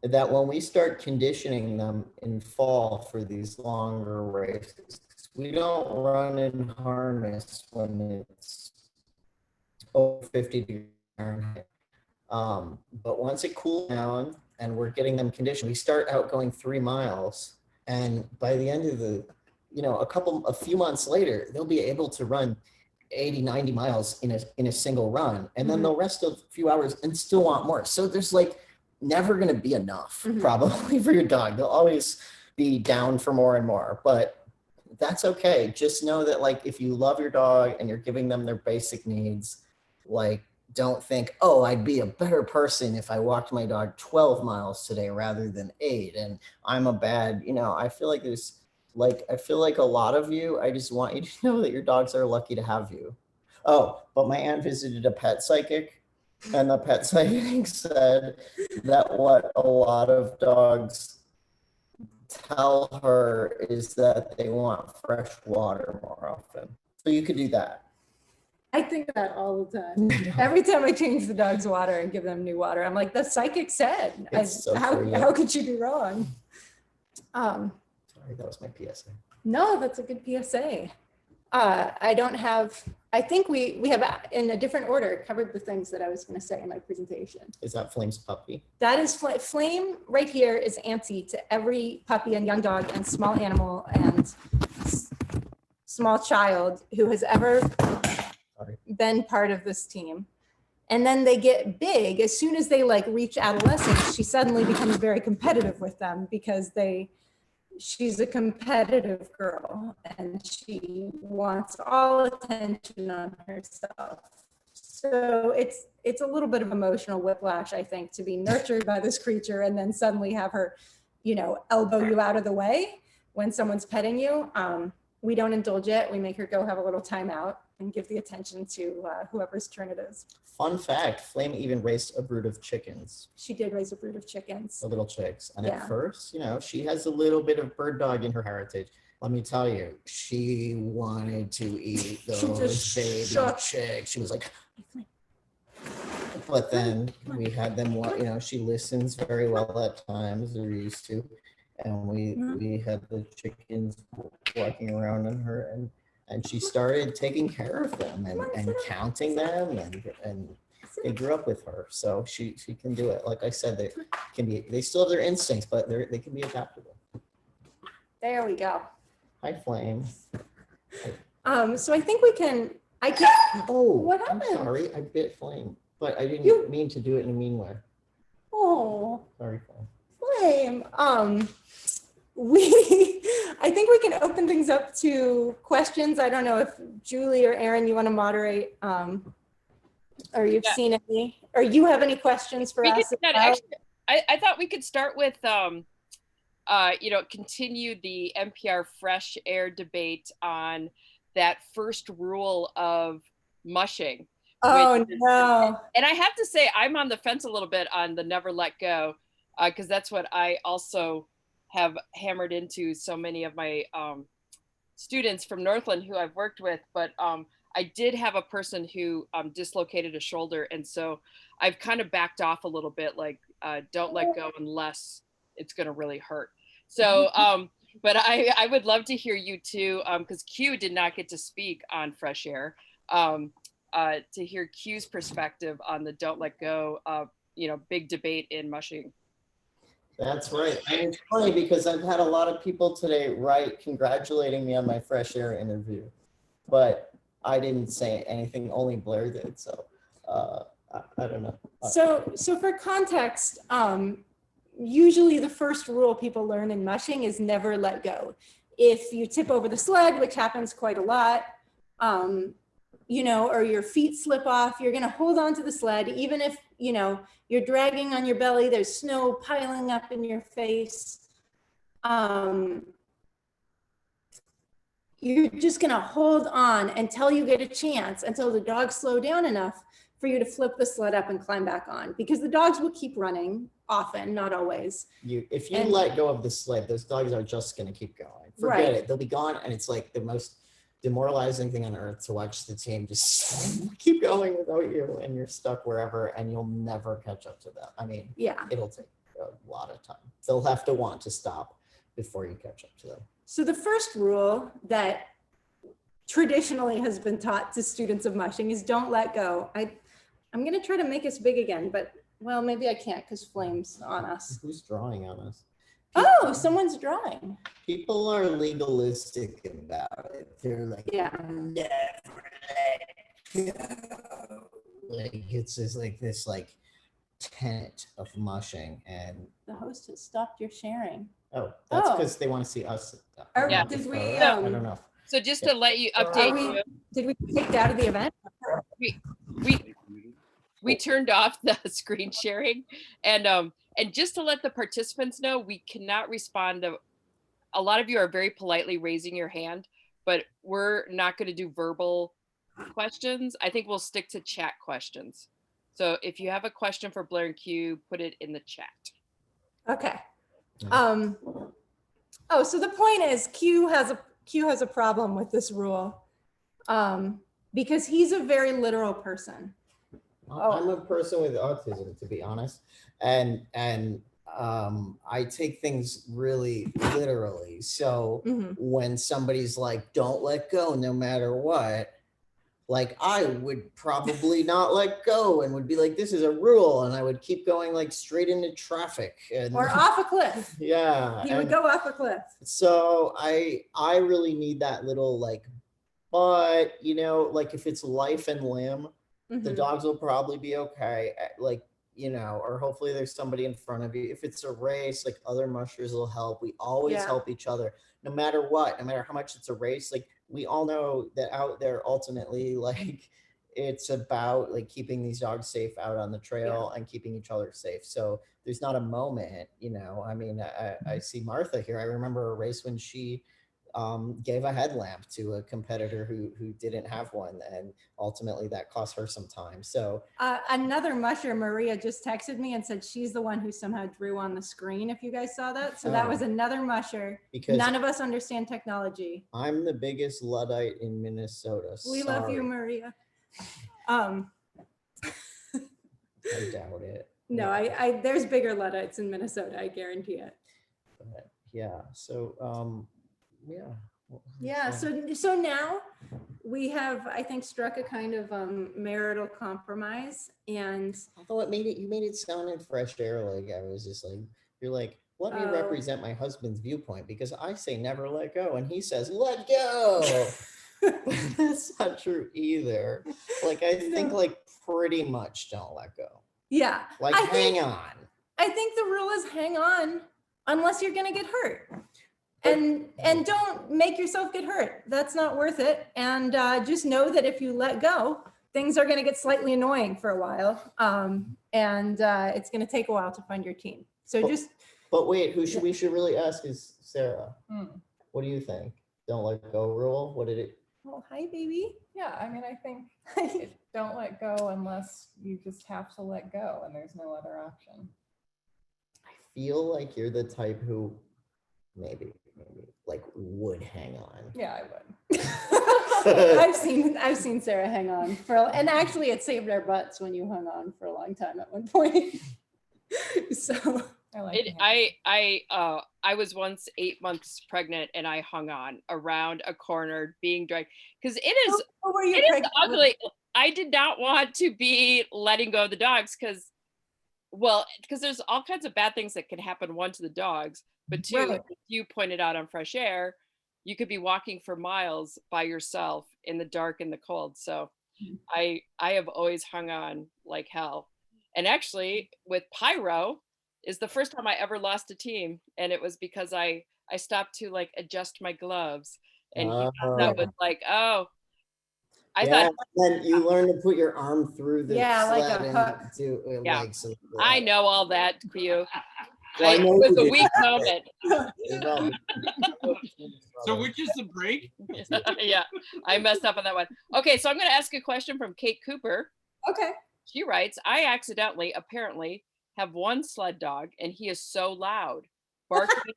that when we start conditioning them in fall for these longer races, we don't run in harness when it's over 50 degrees Fahrenheit. But once it cools down and we're getting them conditioned, we start out going 3 miles. And by the end of a few months later, they'll be able to run 80, 90 miles in a single run. And then they'll rest a few hours and still want more. So there's never going to be enough probably for your dog. They'll always be down for more and more, but that's okay. Just know that if you love your dog and you're giving them their basic needs, don't think, oh, I'd be a better person if I walked my dog 12 miles today rather than 8. And I'm a bad, I feel like there's I feel like a lot of you, I just want you to know that your dogs are lucky to have you. Oh, but my aunt visited a pet psychic, and the pet psychic said that what a lot of dogs tell her is that they want fresh water more often. So you could do that. I think that all the time. Every time I change the dog's water and give them new water, I'm like, the psychic said. How could you be wrong? Sorry, that was my PSA. No, that's a good PSA. I don't have, I think we have in a different order covered the things that I was going to say in my presentation. Is that Flame's puppy? That is Flame right here is auntie to every puppy and young dog and small animal and small child who has ever been part of this team. And then they get big. As soon as they like reach adolescence, she suddenly becomes very competitive with them because she's a competitive girl and she wants all attention on herself. So it's a little bit of emotional whiplash, I think, to be nurtured by this creature and then suddenly have her, elbow you out of the way when someone's petting you. We don't indulge it. We make her go have a little timeout and give the attention to whoever's turn it is. Fun fact, Flame even raised a brood of chickens. She did raise a brood of chickens. The little chicks. And Yeah. at first, she has a little bit of bird dog in her heritage. Let me tell you, she wanted to eat those baby chicks. She was like, but then we had them, she listens very well at times, they're used to. And we had the chickens walking around on her and she started taking care of them and counting them and they grew up with her. So she can do it. Like I said, they still have their instincts, but they can be adaptable. There we go. Hi, Flame. So I think Oh, what I'm happened? sorry, I bit Flame, but I didn't mean to do it in a mean way. Oh, Sorry, Flame. Flame. I think we can open things up to questions. I don't know if Julie or Aaron, you want to moderate, or you've seen any, or you have any questions for us? Actually, I thought we could start with, continue the NPR fresh air debate on that first rule of mushing. Oh, no. And I have to say, I'm on the fence a little bit on the never let go, because that's what I also have hammered into so many of my students from Northland who I've worked with. But I did have a person who dislocated a shoulder. And so I've kind of backed off a little bit, like don't let go unless it's going to really hurt. So, but I would love to hear you too, because Q did not get to speak on fresh air, to hear Q's perspective on the don't let go, big debate in mushing. That's right. And it's funny because I've had a lot of people today write congratulating me on my fresh air interview, but I didn't say anything, only Blair did. So I don't know. So for context, usually the first rule people learn in mushing is never let go. If you tip over the sled, which happens quite a lot, or your feet slip off, you're going to hold on to the sled, even if, you're dragging on your belly, there's snow piling up in your face. You're just going to hold on until you get a chance, until the dogs slow down enough for you to flip the sled up and climb back on, because the dogs will keep running often, not always. If you let go of the sled, those dogs are just going to keep going. Forget it. They'll be gone. And it's like the most demoralizing thing on earth to watch the team just keep going without you, and you're stuck wherever and you'll never catch up to them. I mean, it'll take a lot of time. They'll have to want to stop before you catch up to them. So the first rule that traditionally has been taught to students of mushing is don't let go. I'm going to try to make us big again, but well, maybe I can't because Flame's on us. Who's drawing on us? Oh, someone's drawing. People are legalistic about it. They're like, never let go. Like it's just like this tenet of mushing. And the host has stopped your sharing. Oh, that's because they want to see us. Did we? I don't know. So just to let you update, did we take out of the event? We turned off the screen sharing, and just to let the participants know, we cannot respond to. A lot of you are very politely raising your hand, but we're not going to do verbal questions. I think we'll stick to chat questions. So if you have a question for Blair and Q, put it in the chat. Okay. So the point is Q has a problem with this rule because he's a very literal person. I'm a person with autism, to be honest, and I take things really literally. So when somebody's like, don't let go no matter what, like I would probably not let go and would be like, this is a rule. And I would keep going like straight into traffic. And, Or off a cliff. yeah. He would go off a cliff. So I really need that little like, but you know, like if it's life and limb, the dogs will probably be okay. Like, you know, or hopefully there's somebody in front of you. If it's a race, like other mushers will help. We always help each other, no matter what, no matter how much it's a race. Like we all know that out there, ultimately, like it's about like keeping these dogs safe out on the trail and keeping each other safe. So there's not a moment, you know, I mean, I see Martha here. I remember a race when she gave a headlamp to a competitor who didn't have one, and ultimately that cost her some time. So another musher, Maria, just texted me and said she's the one who somehow drew on the screen, if you guys saw that. So that was another musher. Because none of us understand technology. I'm the biggest Luddite in Minnesota. We love you, Maria. I doubt it. No, I there's bigger Luddites in Minnesota, I guarantee it. But yeah, so yeah, so now we have, I think, struck a kind of marital compromise. And although you made it sound in fresh air, like I was just like, you're like, let me represent my husband's viewpoint, because I say never let go and he says let go. But that's not true either. Like I think like pretty much don't let go. Yeah, like hang on. I think the rule is hang on unless you're gonna get hurt. And don't make yourself get hurt. That's not worth it. And just know that if you let go, things are going to get slightly annoying for a while. And it's going to take a while to find your team. So But wait, we should really ask is Sarah. What do you think? Don't let go rule? What did it? Oh, hi, baby. Yeah, I mean, I think don't let go unless you just have to let go and there's no other option. I feel like you're the type who maybe like would hang on. Yeah, I would. I've seen Sarah hang on and actually it saved our butts when you hung on for a long time at one point. So I was once 8 months pregnant and I hung on around a corner being dragged because it is ugly. I did not want to be letting go of the dogs because there's all kinds of bad things that can happen, one, to the dogs, but two, as you pointed out on Fresh Air, you could be walking for miles by yourself in the dark and the cold. So I have always hung on like hell. And actually with Pyro is the first time I ever lost a team. And it was because I stopped to like adjust my gloves. And he thought that was like, oh, I thought. Then you learn to put your arm through the sled like a hook. Like, so, I know all that, Q. Well, it was a weak moment. So which is the break? Yeah, I messed up on that one. Okay, so I'm going to ask a question from Kate Cooper. Okay. She writes, I accidentally, apparently, have one sled dog, and he is so loud, barking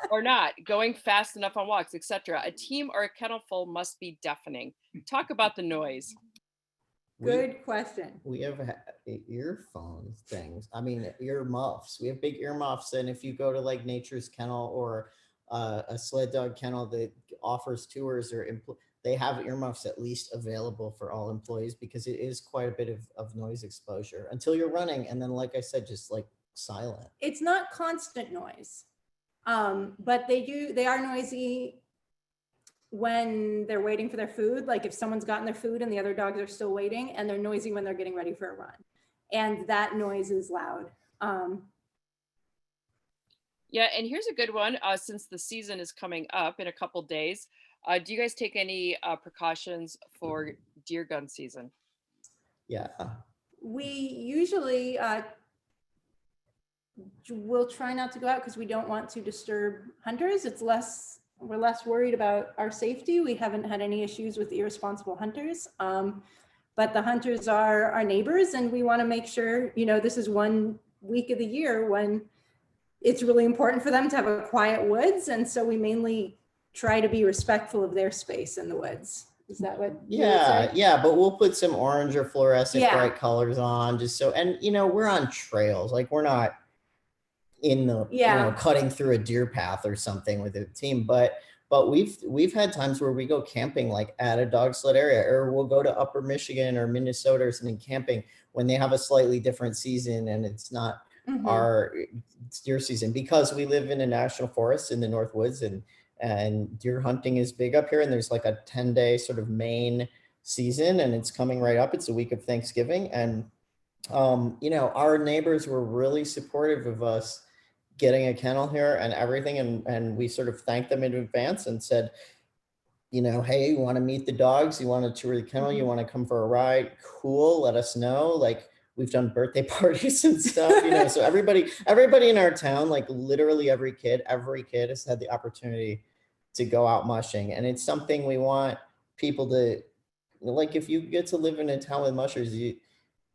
or not, going fast enough on walks, etc. A team or a kennel full must be deafening. Talk about the noise. Good question. We have earphone things. I mean, ear muffs. We have big ear muffs. And if you go to like Nature's Kennel or a sled dog kennel that offers tours, or they have earmuffs at least available for all employees, because it is quite a bit of noise exposure until you're running. And then, like I said, just like silent. It's not constant noise, but they are noisy when they're waiting for their food. Like if someone's gotten their food and the other dogs are still waiting, and they're noisy when they're getting ready for a run. And that noise is loud. Yeah, and here's a good one. Since the season is coming up in a couple days, do you guys take any precautions for deer gun season? Yeah. We usually will try not to go out because we don't want to disturb hunters. We're less worried about our safety. We haven't had any issues with irresponsible hunters, but the hunters are our neighbors, and we want to make sure, this is one week of the year when it's really important for them to have a quiet woods. And so we mainly try to be respectful of their space in the woods. Is that what? Yeah, but we'll put some orange or fluorescent bright colors on just so, and we're on trails, like we're not, in the cutting through a deer path or something with a team, but we've had times where we go camping like at a dog sled area, or we'll go to Upper Michigan or Minnesota or something camping when they have a slightly different season and it's not it's deer season, because we live in a national forest in the North Woods, and deer hunting is big up here, and there's like a 10-day sort of main season, and it's coming right up. It's the week of Thanksgiving, and our neighbors were really supportive of us getting a kennel here and everything, and we sort of thanked them in advance and said, hey, you want to meet the dogs, you want to tour the kennel, you want to come for a ride, cool, let us know. Like, we've done birthday parties and stuff, so everybody in our town, like literally every kid has had the opportunity to go out mushing. And it's something we want people to, like, if you get to live in a town with mushers,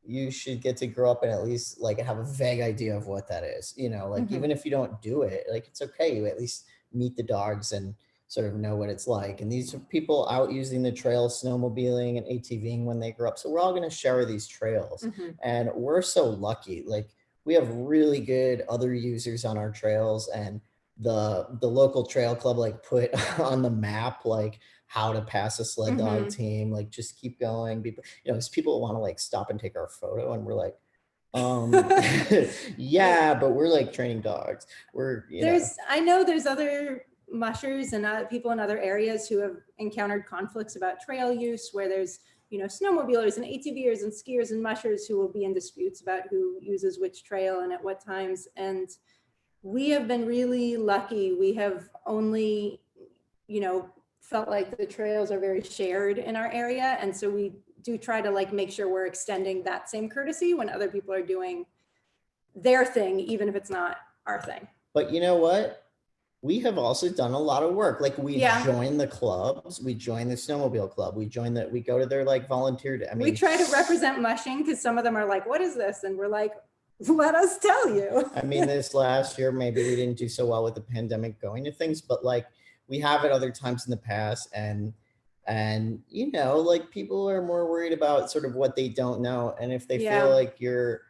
you should get to grow up and at least like have a vague idea of what that is, even if you don't do it, like, it's okay. You at least meet the dogs and sort of know what it's like. And these are people out using the trails, snowmobiling and ATVing when they grow up. So we're all going to share these trails. And we're so lucky. Like, we have really good other users on our trails, and the local trail club like put on the map like how to pass a sled dog team, like just keep going. People, because people want to like stop and take our photo, and we're like, yeah, but we're like training dogs. I know there's other mushers and people in other areas who have encountered conflicts about trail use, where there's snowmobilers and ATVers and skiers and mushers who will be in disputes about who uses which trail and at what times. And we have been really lucky. We have only felt like the trails are very shared in our area, and so we do try to like make sure we're extending that same courtesy when other people are doing their thing, even if it's not our thing. But you know what? We have also done a lot of work. Like, we join the clubs, we join the snowmobile club, we go to their like volunteer day. I mean, we try to represent mushing, because some of them are like, what is this? And we're like, let us tell you. I mean, this last year, maybe we didn't do so well with the pandemic going to things, but like, we have at other times in the past, and like, people are more worried about sort of what they don't know. And if they feel like you're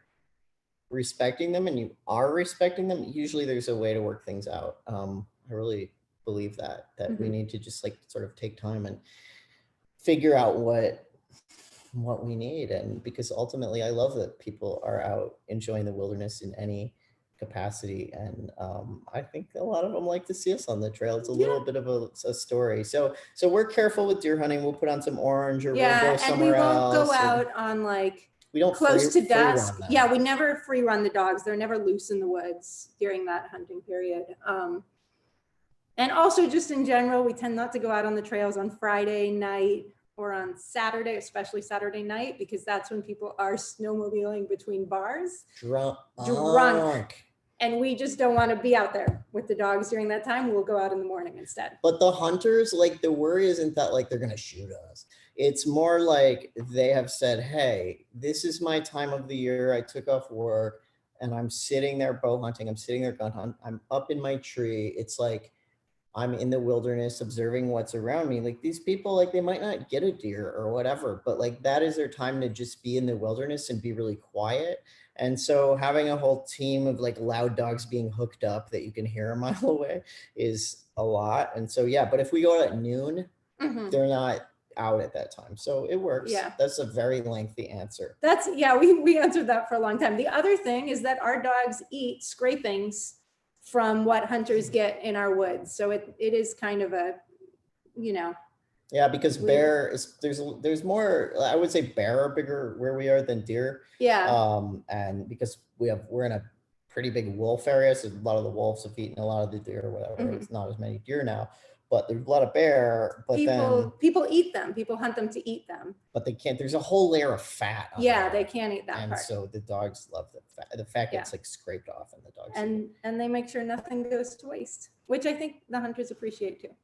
respecting them and you are respecting them, usually there's a way to work things out. I really believe that we need to just like sort of take time and figure out what we need. And because ultimately I love that people are out enjoying the wilderness in any capacity, and I think a lot of them like to see us on the trail. It's a little bit of a story. So we're careful with deer hunting. We'll put on some orange, or we'll go somewhere else. And we won't go out on like we don't close to dusk. Free Yeah, we never free run the dogs. They're never loose in the woods during that hunting period. And also just in general, we tend not to go out on the trails on Friday night or on Saturday, especially Saturday night, because that's when people are snowmobiling between bars. Drunk. And we just don't want to be out there with the dogs during that time. We'll go out in the morning instead. But the hunters, like, the worry isn't that like they're going to shoot us. It's more like they have said, hey, this is my time of the year. I took off work and I'm sitting there bow hunting. I'm sitting there gun hunt. I'm up in my tree. It's like I'm in the wilderness observing what's around me. Like, these people, like, they might not get a deer or whatever, but like that is their time to just be in the wilderness and be really quiet. And so having a whole team of like loud dogs being hooked up that you can hear a mile away is a lot. And so, yeah, but if we go at noon, they're not out at that time. So it works. Yeah. That's a very lengthy answer. We answered that for a long time. The other thing is that our dogs eat scrapings from what hunters get in our woods. So it is kind of a, Yeah, because bear is there's more. I would say bear are bigger where we are than deer. Yeah. And because we're in a pretty big wolf area, so a lot of the wolves have eaten a lot of the deer or whatever. It's not as many deer now, but there's a lot of bear. But people eat them. People hunt them to eat them. But they can't. There's a whole layer of fat. Yeah, they can't eat that and part. So the dogs love the fat. The fat gets like scraped off, and the dogs. And they make sure nothing goes to waste, which I think the hunters appreciate too.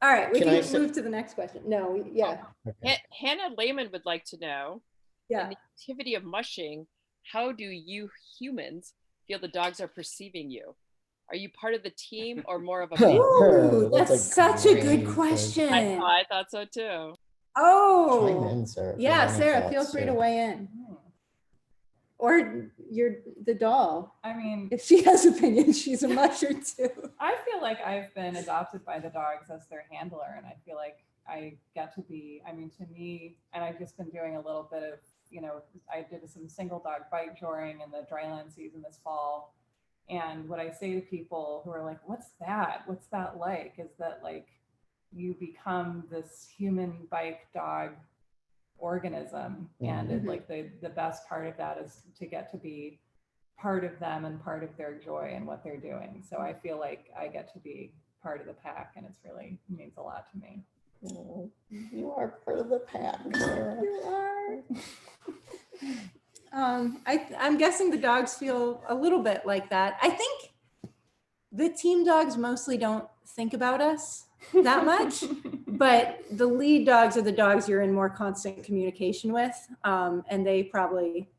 All right, we can move to the next question. No, Hannah Lehman would like to know, in the activity of mushing, how do you humans feel the dogs are perceiving you? Are you part of the team or more of a man? Ooh, that's such a good question. I thought so too. Oh, chime in, Sarah. Yeah, Sarah, feel free to weigh in. Or the doll. I mean, If she has opinions, she's a musher too. I feel like I've been adopted by the dogs as their handler, and I feel like I get to be, I mean, to me, and I've just been doing a little bit of, I did some single dog bike touring in the dryland season this fall. And what I say to people who are like, what's that? What's that like? Is that like you become this human bike dog organism. And it, like the best part of that is to get to be part of them and part of their joy and what they're doing. So I feel like I get to be part of the pack, and it's really means a lot to me. Oh, you are part of the pack, Sarah. You are. I'm guessing the dogs feel a little bit like that. I think the team dogs mostly don't think about us that much, but the lead dogs are the dogs you're in more constant communication with, and they probably.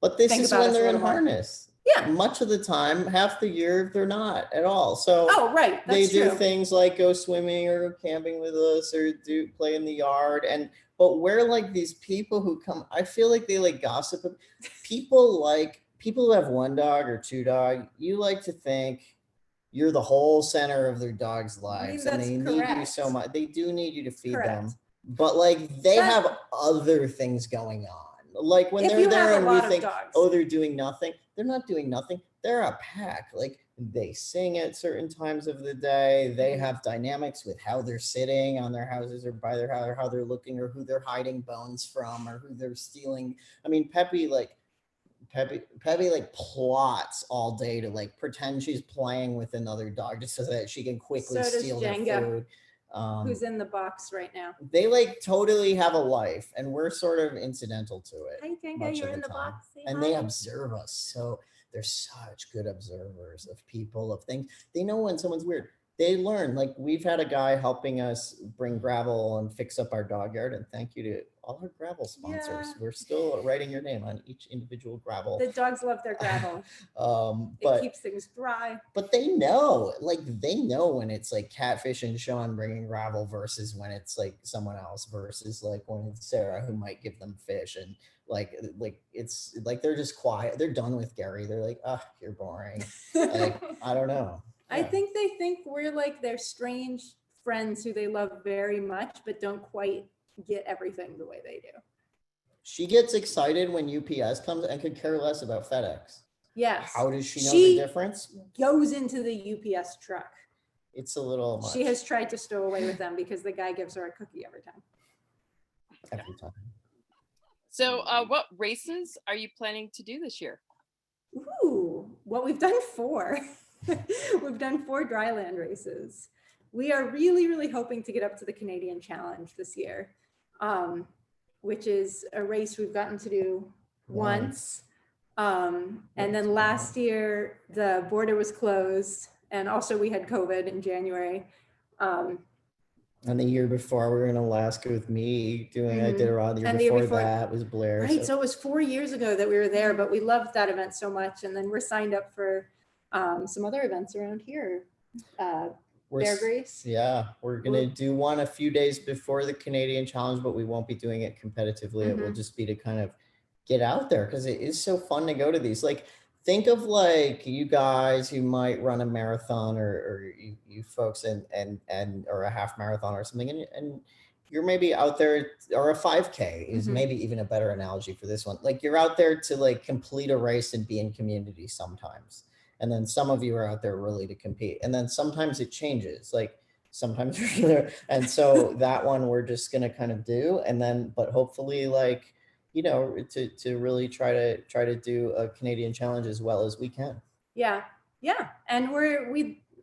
But this think is about when us a they're in little more. harness. Yeah. Much of the time, half the year, they're not at all. So Oh, right. they That's do true. things like go swimming or go camping with us or do play in the yard. But we're like these people who come, I feel like they like gossip. People who have one dog or two dog, you like to think you're the whole center of their dog's lives, and that's they need you correct. so much. They do need you to feed Correct. them. But like they have other things going on. Like when If they're you there have a and we lot of think, dogs. oh, they're doing nothing. They're not doing nothing. They're a pack. Like they sing at certain times of the day. They have dynamics with how they're sitting on their houses or by their house, or how they're looking, or who they're hiding bones from, or who they're stealing. I mean, Peppy like plots all day to like pretend she's playing with another dog just so that she can quickly So does steal their Jenga, food. who's in the box right now. They like totally have a life, and we're sort of incidental to it. Hi, Jenga, much you're of in the time. box. Say And they hi. observe us. So they're such good observers of people, of things. They know when someone's weird. They learn. Like we've had a guy helping us bring gravel and fix up our dog yard. And thank you to all our gravel sponsors. Yeah. We're still writing your name on each individual gravel. The dogs love their gravel. It But keeps things dry. but they know when it's like Catfish and Sean bringing gravel versus when it's like someone else, versus like when it's Sarah who might give them fish, and like it's like they're just quiet. They're done with Gary. They're like, oh, you're boring. Like I don't know. I think they think we're like their strange friends who they love very much, but don't quite get everything the way they do. She gets excited when UPS comes and could care less about FedEx. Yes. How does she know the difference? Goes into the UPS truck. It's a little much She has tried to stow away with them because the guy gives her a cookie every time. every time. So what races are you planning to do this year? Ooh, well, we've done 4. We've done 4 dryland races. We are really, really hoping to get up to the Canadian Challenge this year, which is a race we've gotten to do once. And then last year, the border was closed, and also we had COVID in January. And the year before, we were in Alaska with me doing I did around. The year before that was Blair. Right, so it was 4 years ago that we were there, but we loved that event so much. And then we're signed up for some other events around here. Bear Grease. Yeah, we're gonna do one a few days before the Canadian Challenge, but we won't be doing it competitively. It will just be to kind of get out there, because it is so fun to go to these. Like, think of like you guys who might run a marathon, or you folks and or a half marathon or something, and you're maybe out there, or a 5K is maybe even a better analogy for this one. Like you're out there to like complete a race and be in community sometimes. And then some of you are out there really to compete. And then sometimes it changes. Like sometimes you're there. And so that one we're just gonna kind of do. And then, but hopefully like, you know, to really try to do a Canadian Challenge as well as we can. Yeah. Yeah. And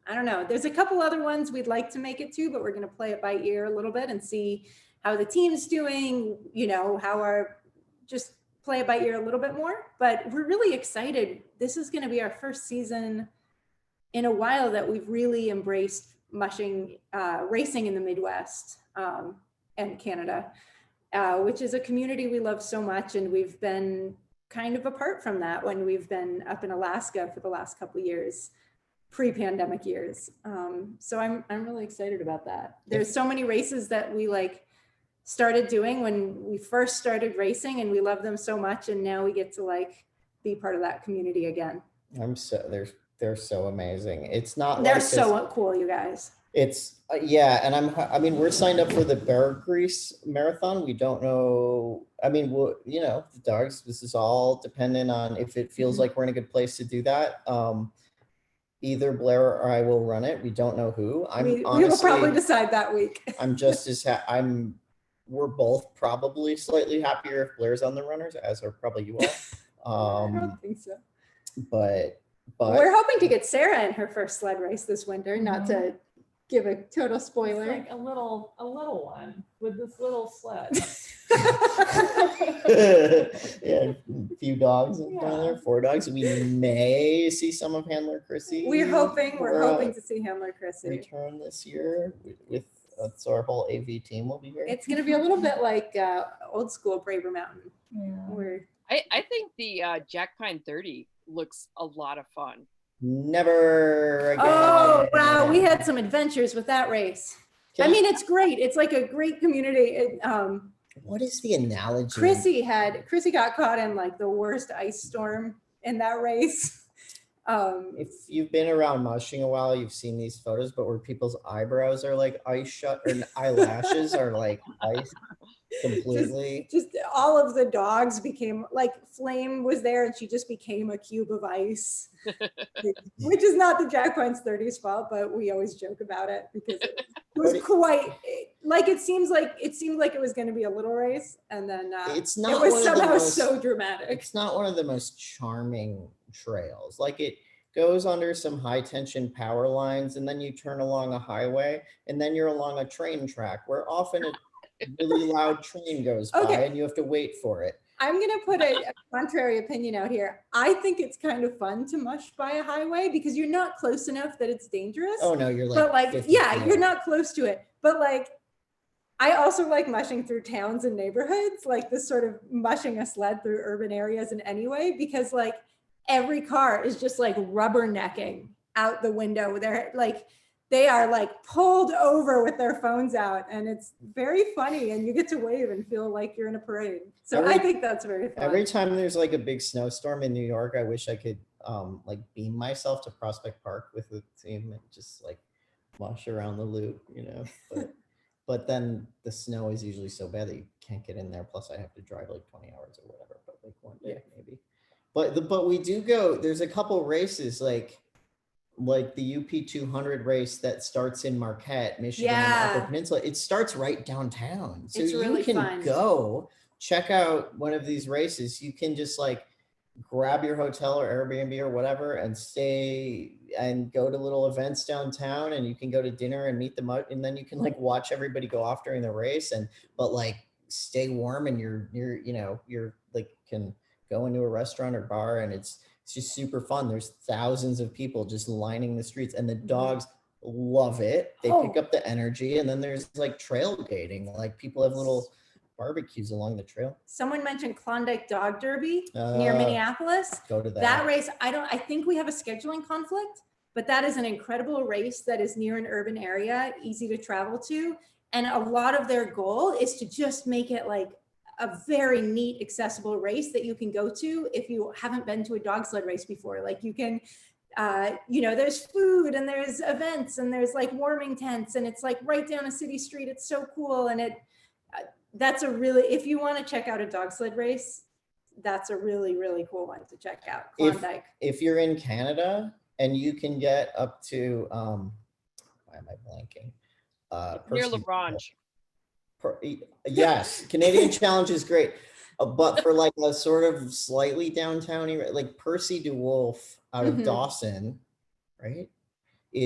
I don't know, there's a couple other ones we'd like to make it to, but we're going to play it by ear a little bit and see how the team's doing, you know, just play it by ear a little bit more. But we're really excited. This is going to be our first season in a while that we've really embraced mushing, racing in the Midwest and Canada, which is a community we love so much. And we've been kind of apart from that when we've been up in Alaska for the last couple of years, pre-pandemic years. So I'm really excited about that. There's so many races that we like started doing when we first started racing, and we love them so much. And now we get to like be part of that community again. They're so amazing. It's not They're like so cool, you guys. It's yeah, and I mean, we're signed up for the Bear Grease Marathon. We don't know. I mean, the dogs. This is all dependent on if it feels like we're in a good place to do that. Either Blair or I will run it. We don't know who. We will probably decide that week. I'm just as we're both probably slightly happier if Blair's on the runners, as are probably you all. I don't think so. But we're hoping to get Sarah in her first sled race this winter. Not to give a total It's spoiler. like a little one with this little sled. Yeah, a few dogs down there, 4 dogs. We may see some of Handler Chrissy. We're hoping to see Handler Chrissy return this year with so our whole AV team will be here. It's going to be a little bit like old school Braver Mountain. Yeah. I think the Jack Pine 30 looks a lot of fun. Never again. Oh, wow. We had some adventures with that race. I mean, it's great. It's like a great community. What is the analogy? Chrissy got caught in like the worst ice storm in that race. If you've been around mushing a while, you've seen these photos, but where people's eyebrows are like ice shut or eyelashes are like ice completely. Just all of the dogs became like Flame was there and she just became a cube of ice, which is not the Jack Pines 30's fault, but we always joke about it because it was quite like it seemed like it was going to be a little race, and then it's not. It was somehow so dramatic. It's not one of the most charming trails. Like it goes under some high tension power lines, and then you turn along a highway, and then you're along a train track where often a really loud train goes by and you have to wait for it. I'm going to put a contrary opinion out here. I think it's kind of fun to mush by a highway because you're not close enough that it's dangerous. Oh no, you're like, but like, yeah, you're not close to it. But like, I also like mushing through towns and neighborhoods, like this sort of mushing a sled through urban areas in any way, because like every car is just like rubbernecking out the window. They are like pulled over with their phones out, and it's very funny, and you get to wave and feel like you're in a parade. So I think that's very fun. Every time there's like a big snowstorm in New York, I wish I could like beam myself to Prospect Park with the team and just like mush around the loop, but then the snow is usually so bad that you can't get in there. Plus I have to drive like 20 hours or whatever, but like one day maybe. But we do go, there's a couple races like the UP 200 race that starts in Marquette, Michigan, Upper Peninsula. It starts right downtown. So it's really you can fun. go check out one of these races. You can just like grab your hotel or Airbnb or whatever and stay and go to little events downtown, and you can go to dinner and meet them out, and then you can like watch everybody go off during the race, but like stay warm, and you're like can go into a restaurant or bar, and it's just super fun. There's thousands of people just lining the streets, and the dogs love it. They pick up the energy, and then there's like trailgating, like people have little barbecues along the trail. Someone mentioned Klondike Dog Derby near Minneapolis. Go to that. That race, I think we have a scheduling conflict, but that is an incredible race that is near an urban area, easy to travel to. And a lot of their goal is to just make it like a very neat, accessible race that you can go to if you haven't been to a dog sled race before. Like you can, there's food and there's events and there's like warming tents, and it's like right down a city street. It's so cool. And if you want to check out a dog sled race, that's a really, really cool one to check out. Klondike. If you're in Canada and you can get up to, why am I blanking? Near LaGrange. Yes, Canadian Challenge is great, but for like a sort of slightly downtown, like Percy DeWolf out of Dawson, right?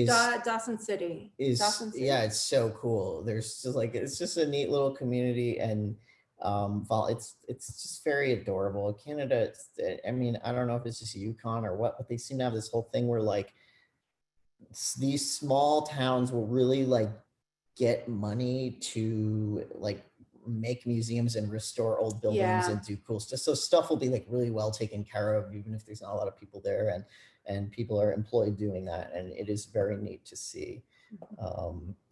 Dawson City. Yeah, it's so cool. There's just like, it's just a neat little community, and it's just very adorable. Canada, I mean, I don't know if it's just Yukon or what, but they seem to have this whole thing where like these small towns will really like get money to like make museums and restore old buildings and do cool stuff. So stuff will be like really well taken care of, even if there's not a lot of people there, and people are employed doing that, and it is very neat to see.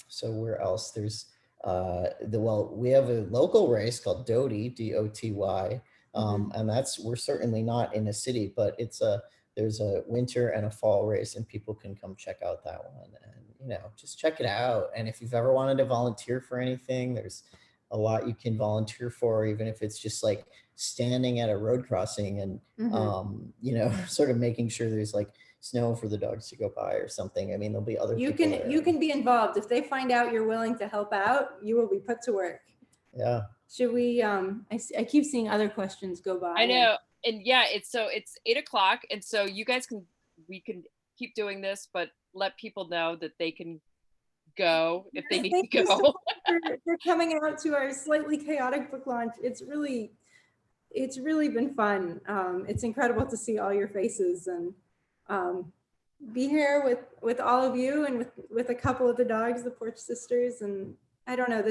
So where else? There's we have a local race called Doty, DOTY. And we're certainly not in a city, but there's a winter and a fall race, and people can come check out that one, and just check it out. And if you've ever wanted to volunteer for anything, there's a lot you can volunteer for, even if it's just like standing at a road crossing and sort of making sure there's like snow for the dogs to go by or something. I mean, there'll be other You people can there. you can be involved. If they find out you're willing to help out, you will be put to work. Yeah. Should we I keep seeing other questions go by. I know. And yeah, it's 8:00. And so you guys we can keep doing this, but let people know that they can go if they need Thank to you so go. much for coming out to our slightly chaotic book launch. It's really been fun. It's incredible to see all your faces and be here with all of you and with a couple of the dogs, the Porch Sisters. And I don't know,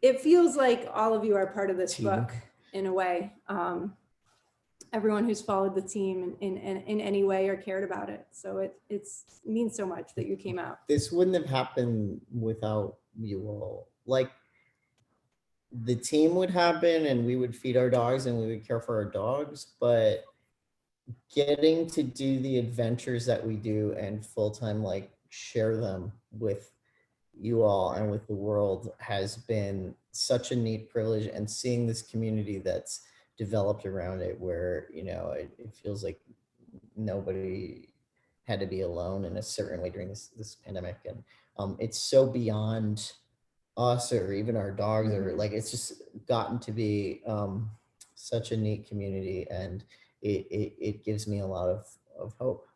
it feels like all of you are part of this book in a way. Everyone who's followed the team in any way or cared about it. So it means so much that you came out. This wouldn't have happened without you all. Like, the team would happen and we would feed our dogs and we would care for our dogs, but getting to do the adventures that we do and full-time like share them with you all and with the world has been such a neat privilege. And seeing this community that's developed around it, where it feels like nobody had to be alone in a certain way during this pandemic, and it's so beyond us or even our dogs, or like, it's just gotten to be such a neat community, and it gives me a lot of hope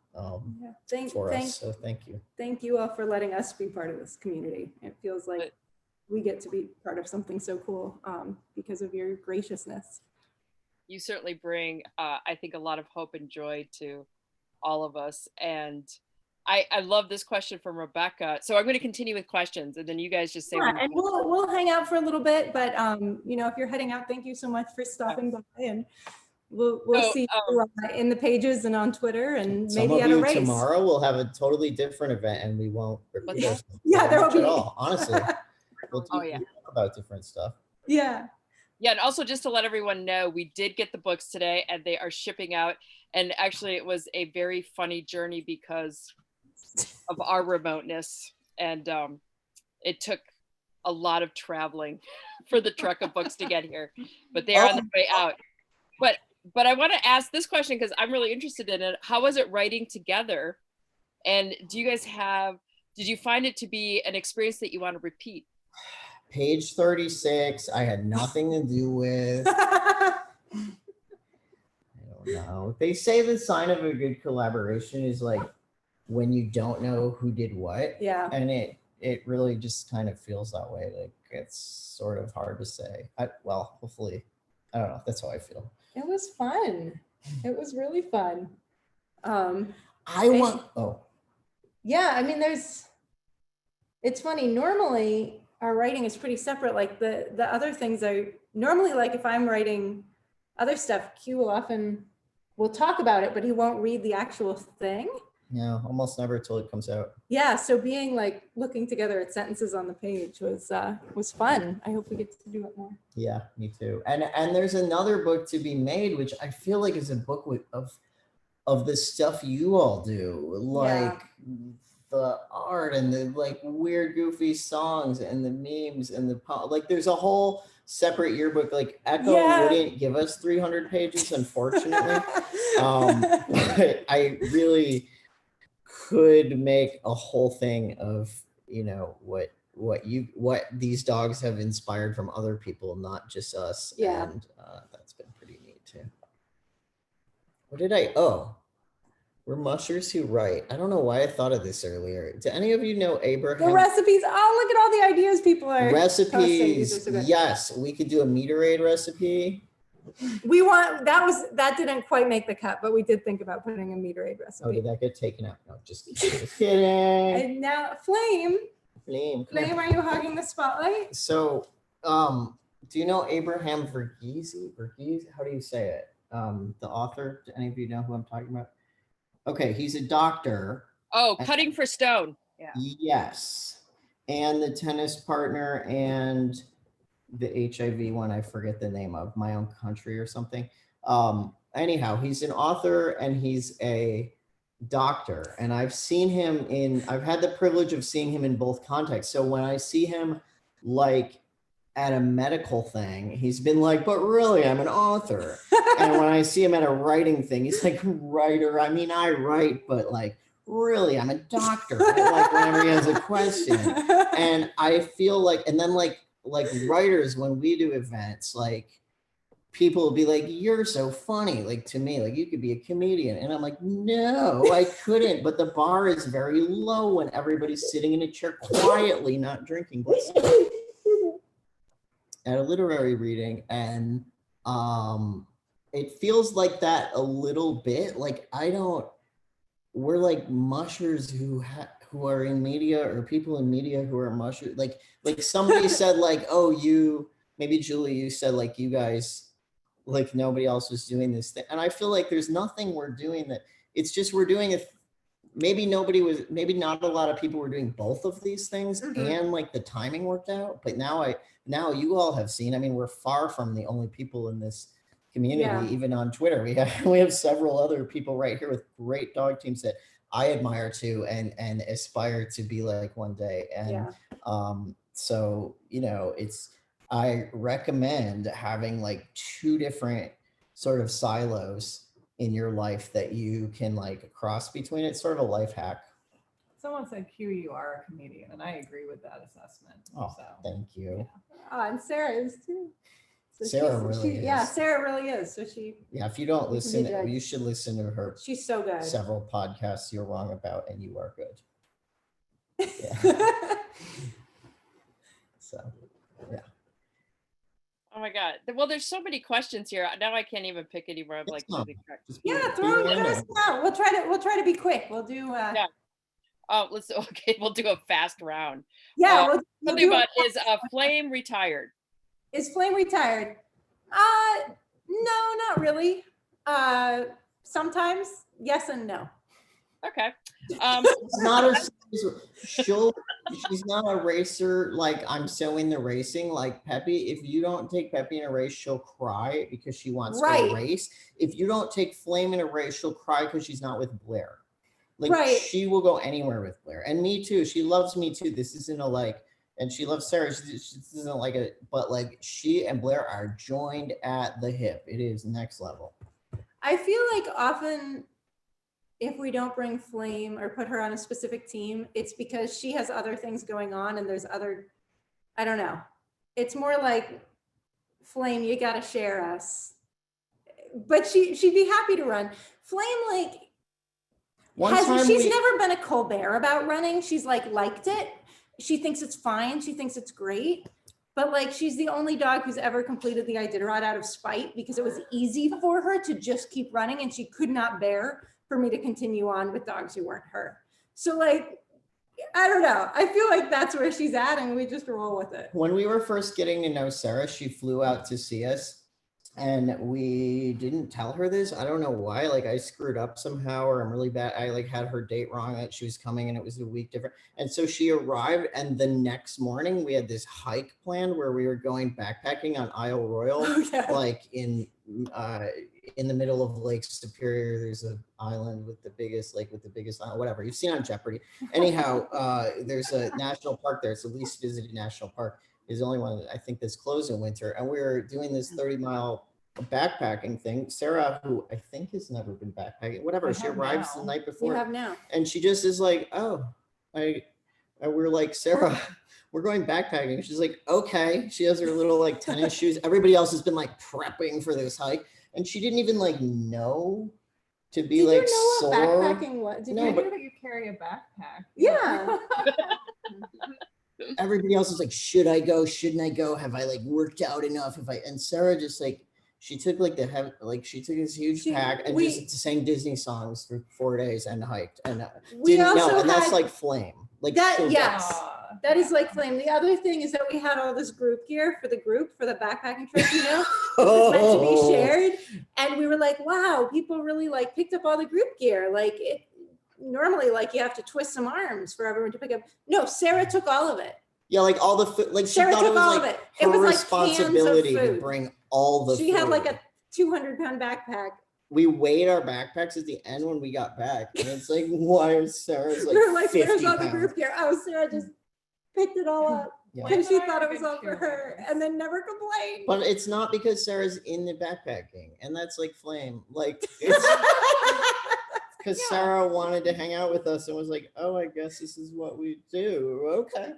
for us. So thank you. Thank you all for letting us be part of this community. It feels like we get to be part of something so cool because of your graciousness. You certainly bring, I think, a lot of hope and joy to all of us. And I love this question from Rebecca. So I'm going to continue with questions, and then you guys just say. Yeah, and we'll hang out for a little bit, but if you're heading out, thank you so much for stopping by, and we'll see you in the pages and on Twitter, and maybe at a race. Tomorrow we'll have a totally different event, and we won't repeat ourselves. Yeah, there will be. At all, honestly. We'll talk about different stuff. Yeah. Yeah, and also just to let everyone know, we did get the books today and they are shipping out. And actually it was a very funny journey because of our remoteness. And it took a lot of traveling for the truck of books to get here, but they are on the way out. But I want to ask this question because I'm really interested in it. How was it writing together? And did you find it to be an experience that you want to repeat? Page 36, I had nothing to do with. I don't know. They say the sign of a good collaboration is like when you don't know who did what. Yeah. And it really just kind of feels that way. Like, it's sort of hard to say. Hopefully, I don't know. That's how I feel. It was fun. It was really fun. Yeah, I mean, it's funny. Normally, our writing is pretty separate. Like the other things are normally, like if I'm writing other stuff, Q will talk about it, but he won't read the actual thing. Yeah, almost never till it comes out. Yeah, so being like looking together at sentences on the page was fun. I hope we get to do it more. Yeah, me too. And there's another book to be made, which I feel like is a book of the stuff you all do, like the art and the like weird goofy songs and the memes and like there's a whole separate yearbook. Like Echo wouldn't give us 300 pages, unfortunately. But I really could make a whole thing of what these dogs have inspired from other people, not just us. And that's been pretty neat too. What did we're mushers who write. I don't know why I thought of this earlier. Do any of you know Abraham? The recipes. Oh, look at all the ideas people are recipes. Yes, we could do a meter-aid recipe. That didn't quite make the cut, but we did think about putting a meter-aid recipe. Oh, did that get taken out? No, just kidding. And now Flame, are you hogging the spotlight? So, do you know Abraham Verghese? How do you say it? The author. Do any of you know who I'm talking about? Okay, he's a doctor. Oh, Cutting for Stone. Yeah. Yes. And the tennis partner and the HIV one, I forget the name of, My Own Country or something. Anyhow, he's an author and he's a doctor, and I've had the privilege of seeing him in both contexts. So when I see him like at a medical thing, he's been like, but really, I'm an author. And when I see him at a writing thing, he's like, writer, I mean, I write, but like, really, I'm a doctor. Like whenever he has a question. And I feel like, and then like writers, when we do events, like people will be like, you're so funny. Like to me, like you could be a comedian. And I'm like, no, I couldn't. But the bar is very low when everybody's sitting in a chair quietly, not drinking. At a literary reading, and it feels like that a little bit. Like we're like mushers who are in media, or people in media who are mushers. Like somebody said like, oh, maybe Julie, you said like you guys, like nobody else was doing this thing. And I feel like there's nothing we're doing that, it's just we're doing it. Maybe not a lot of people were doing both of these things, and like the timing worked out. But now you all have seen, I mean, we're far from the only people in this community, even on Twitter. We have several other people right here with great dog teams that I admire too, and aspire to be like one day. And so, I recommend having like two different sort of silos in your life that you can like cross between. It's sort of a life hack. Someone said, Q, you are a comedian, and I agree with that assessment. Oh, so, thank you. Yeah. And Sarah is too. So Sarah really is. Yeah, Sarah really is. So if you don't listen, you should listen to her. She's so good. Several podcasts you're wrong about, and you are good. Yeah. So, yeah. Oh my God. Well, there's so many questions here. Now I can't even pick anymore. I'm like, yeah, throw us out. We'll try to be quick. We'll do Oh, we'll do a fast round. Yeah. Something about is Flame retired? Is Flame retired? No, not really. Sometimes yes and no. Okay. She's not a racer. Like I'm so into racing. Like Peppy, if you don't take Peppy in a race, she'll cry because she wants to race. If you don't take Flame in a race, she'll cry because she's not with Blair. Like she will go anywhere with Blair, and me too. She loves me too. This isn't a like, and she loves Sarah. This isn't like but like she and Blair are joined at the hip. It is next level. I feel like often if we don't bring Flame or put her on a specific team, it's because she has other things going on and there's other, I don't know. It's more like, Flame, you got to share us. But she'd be happy to run. Flame, like, she's never been a Colbert about running. She's liked it. She thinks it's fine. She thinks it's great. But like, she's the only dog who's ever completed the Iditarod out of spite because it was easy for her to just keep running and she could not bear for me to continue on with dogs who weren't her. So like, I don't know. I feel like that's where she's at and we just roll with it. When we were first getting to know Sarah, she flew out to see us and we didn't tell her this. I don't know why, like I screwed up somehow or I'm really bad. I like had her date wrong that she was coming and it was a week different. And so she arrived and the next morning we had this hike planned where we were going backpacking on Isle Royal, like in the middle of Lake Superior. There's an island with the biggest island, whatever you've seen on Jeopardy. Anyhow, there's a national park there. It's the least visited national park. Is the only one I think that's closed in winter. And we were doing this 30-mile backpacking thing. Sarah, who I think has never been backpacking, whatever, she arrives the night before. You have now. And she just is like, oh, we're like, Sarah, we're going backpacking. She's like, okay. She has her little like tennis shoes. Everybody else has been like prepping for this hike. And she didn't even like know to be Did like you know sore. What backpacking was? Did you know that you carry a backpack? Yeah. Everybody else is like, should I go? Shouldn't I go? Have I like worked out enough? And Sarah just like, she took like she took this huge pack and just sang Disney songs for 4 days and hiked and didn't know. And that's like Flame. Like that, yes. That is like Flame. The other thing is that we had all this group gear for the backpacking trip, you know, it's meant to be shared. And we were like, wow, people really like picked up all the group gear. Like it normally like you have to twist some arms for everyone to pick up. No, Sarah took all of it. Yeah, like all the food, like she Sarah thought it took was all of like it. It her was like cans of responsibility to food. bring all the She food. had like a 200-pound backpack. We weighed our backpacks at the end when we got back, and it's like, why is Sarah's like, We're like, 50 where's all the pounds? group gear? Oh, Sarah just picked it all up Yeah. because she Flame and I thought are it was big all for her cheerleaders. and then never complained. But it's not because Sarah's in the backpacking, and that's like Flame. Like it's because Sarah wanted to hang out with us and was like, oh, I guess this is what we do. Okay,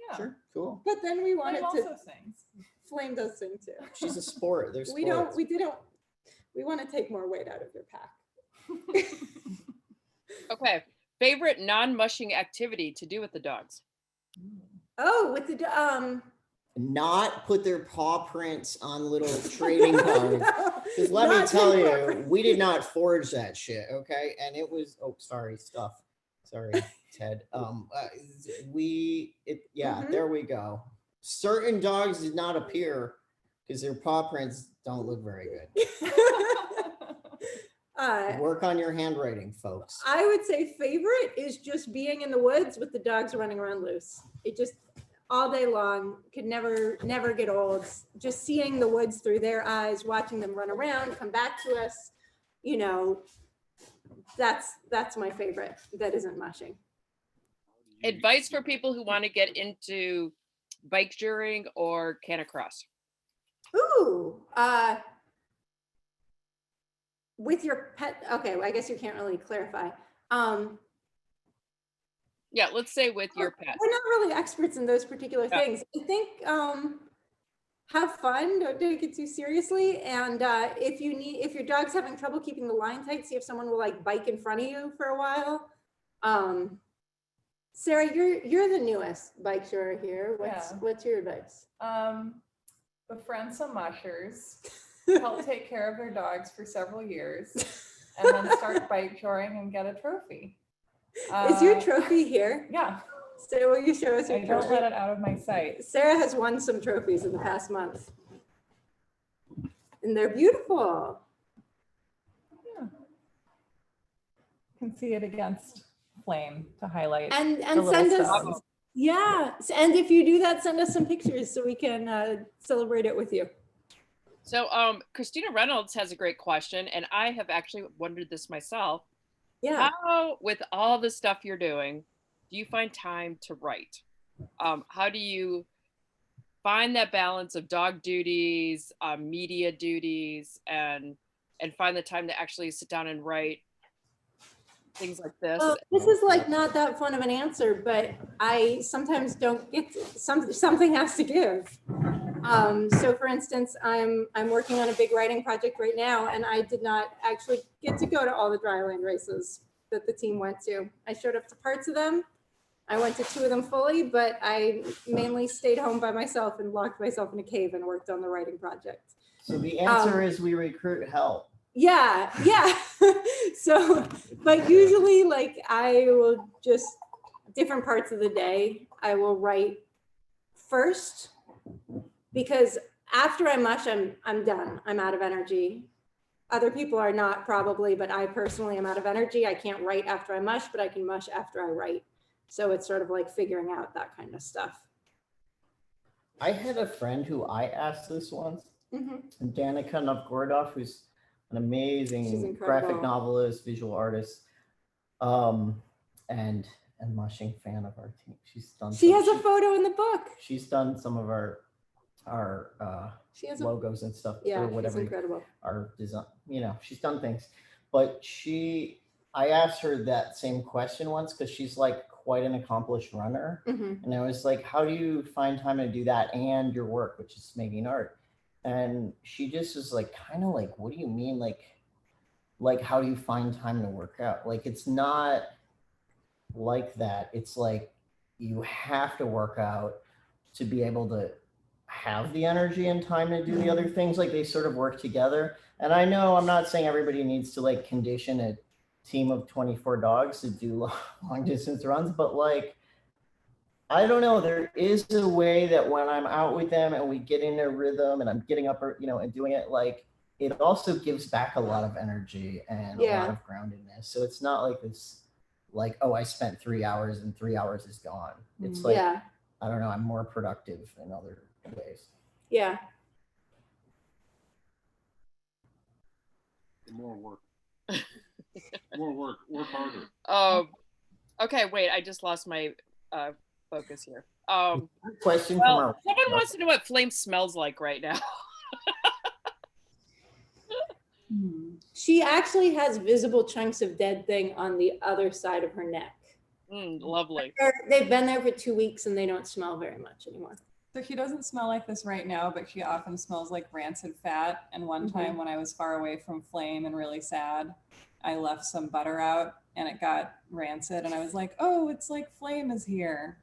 Yeah. sure, cool. But then we wanted Flame to. also sings. Flame does sing too. She's a sport. There's We want to take more weight out of your pack. Okay. Favorite non-mushing activity to do with the dogs? Oh, with the Not put their paw prints on little trading cards. No, Because let me not tell take you, paw we did not forge that shit, okay? And it was sorry, Ted. Mhm. There we go. Certain dogs did not appear because their paw prints don't look very good. Work on your handwriting, folks. I would say favorite is just being in the woods with the dogs running around loose. It just all day long could never get old. Just seeing the woods through their eyes, watching them run around, come back to us, you know, that's my favorite. That isn't mushing. Advice for people who want to get into bike juring or canocross. Ooh, with your pet. Okay, well, I guess you can't really clarify. Yeah, let's say with your pet. We're not really experts in those particular things. I think have fun, don't take it too seriously. And if your dog's having trouble keeping the line tight, see if someone will like bike in front of you for a while. Sarah, you're the newest bike juror here. What's your advice? Befriend some mushers, help take care of their dogs for several years, and then start bike joring and get a trophy. Is your trophy here? Yeah. So will you show us your I trophy? don't let it out of my sight. Sarah has won some trophies in the past month. And they're beautiful. Yeah. You can see it against Flame to highlight. And the little send us, stubs. yeah. And if you do that, send us some pictures so we can celebrate it with you. So Christina Reynolds has a great question, and I have actually wondered this myself. Yeah. How, with all the stuff you're doing, do you find time to write? How do you find that balance of dog duties, media duties, and find the time to actually sit down and write things like this? Well, this is like not that fun of an answer, but I sometimes don't get something has to give. So for instance, I'm working on a big writing project right now, and I did not actually get to go to all the dryland races that the team went to. I showed up to parts of them. I went to 2 of them fully, but I mainly stayed home by myself and locked myself in a cave and worked on the writing project. So the answer is we recruit help. Yeah. So, but usually like I will just different parts of the day, I will write first, because after I mush, I'm done. I'm out of energy. Other people are not probably, but I personally am out of energy. I can't write after I mush, but I can mush after I write. So it's sort of like figuring out that kind of stuff. I had a friend who I asked this once, Danica Novgorodov, who's an amazing graphic novelist, visual artist, and mushing fan of our team. She has a photo in the book. She's done some of our she has logos and stuff, yeah, or whatever. She's incredible. Our design, she's done things. But I asked her that same question once because she's like quite an accomplished runner. And I was like, how do you find time to do that and your work, which is making art? And she just was like, kind of like, what do you mean? Like, how do you find time to work out? Like, it's not like that. It's like, you have to work out to be able to have the energy and time to do the other things. Like, they sort of work together. And I know I'm not saying everybody needs to like condition a team of 24 dogs to do long distance runs, but like, I don't know, there is a way that when I'm out with them and we get in a rhythm and I'm getting up, and doing it, like, it also gives back a lot of energy and a lot of groundedness. So it's not like this, like, oh, I spent 3 hours and 3 hours is gone. It's like, I don't know, I'm more productive in other ways. Yeah. More work. More work. Work harder. Okay, wait, I just lost my focus here. Question well, from our someone wants to know what flame smells like right now. She actually has visible chunks of dead thing on the other side of her neck. Lovely. They've been there for 2 weeks and they don't smell very much anymore. So she doesn't smell like this right now, but she often smells like rancid fat. And one time when I was far away from Flame and really sad, I left some butter out and it got rancid. And I was like, oh, it's like Flame is here.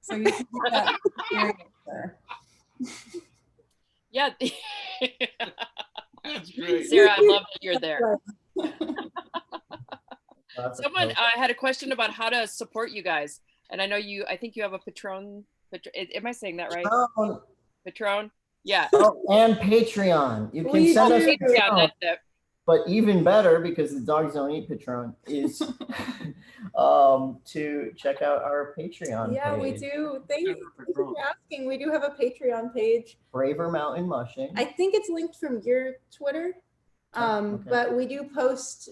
So you can get that experience there. Yeah. That's great. Sarah, I love that you're there. Someone had a question about how to support you guys. And I know I think you have a Patron. Am I saying that right? Patron? Yeah. Oh, and Patreon. You can send us Patreon, that's it. But even better, because the dogs don't eat Patron, is to check out our Patreon Yeah, page. we do. Thank you for asking. We do have a Patreon page. Braver Mountain Mushing. I think it's linked from your Twitter. Okay. But we post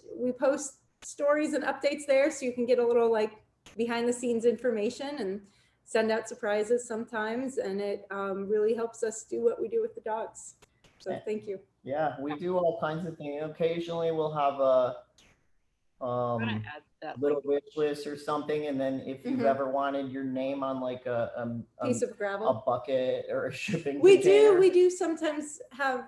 stories and updates there, so you can get a little like behind the scenes information and send out surprises sometimes, and it really helps us do what we do with the dogs. So thank you. Yeah, we do all kinds of things. Occasionally we'll have a little wish list or something, and then if you've ever wanted your name on like a piece of gravel, a bucket, or a shipping we container. do sometimes have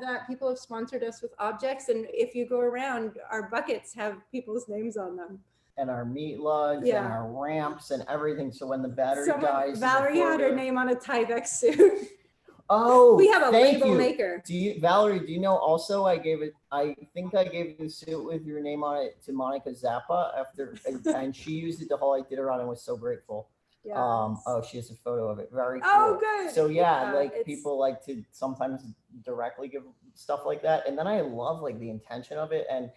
that. People have sponsored us with objects, and if you go around, our buckets have people's names on them. And our meat lugs and our ramps and everything. So when the battery dies, Valerie had her name on a Tyvek suit. Oh, we have a thank label you. maker. Valerie, do you know also I think I gave the suit with your name on it to Monica Zappa after, and she used it the whole Iditarod and was so grateful. Yes. Oh, she has a photo of it. Very cool. Oh, good. So yeah, like people like to sometimes directly give stuff like that. And then I love like the intention of it. And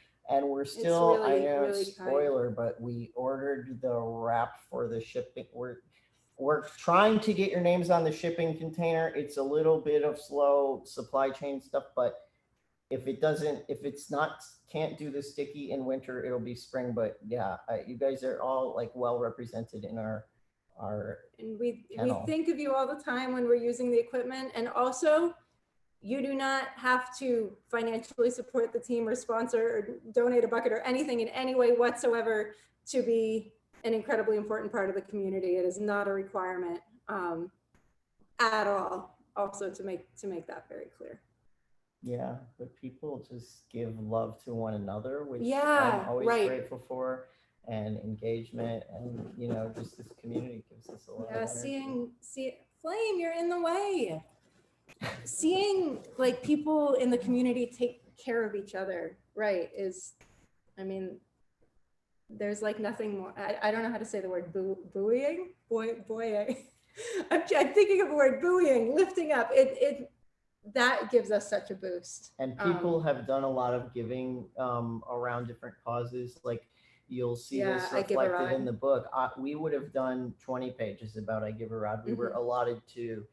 we're still, really, I know really spoiler, but we ordered the wrap for the shipping. We're trying to get your names on the shipping container. It's a little bit of slow supply chain stuff, but if it's not, can't do the sticky in winter, it'll be spring. But yeah, you guys are all like well represented in our and we kennel. think of you all the time when we're using the equipment. And also, you do not have to financially support the team or sponsor or donate a bucket or anything in any way whatsoever to be an incredibly important part of the community. It is not a requirement at all. Also, to make that very clear. Yeah, but people just give love to one another, which Yeah, I'm always right. grateful for, and engagement, and just this community gives us a lot. Yeah, of energy. see, Flame, you're in the way. Seeing like people in the community take care of each other, right? There's like nothing more. I don't know how to say the word buoying. I'm thinking of the word buoying, lifting up. It that gives us such a boost. And people have done a lot of giving around different causes. Like you'll see this reflected in the book. We would have done 20 pages about I Give a Rod. We were allotted 2,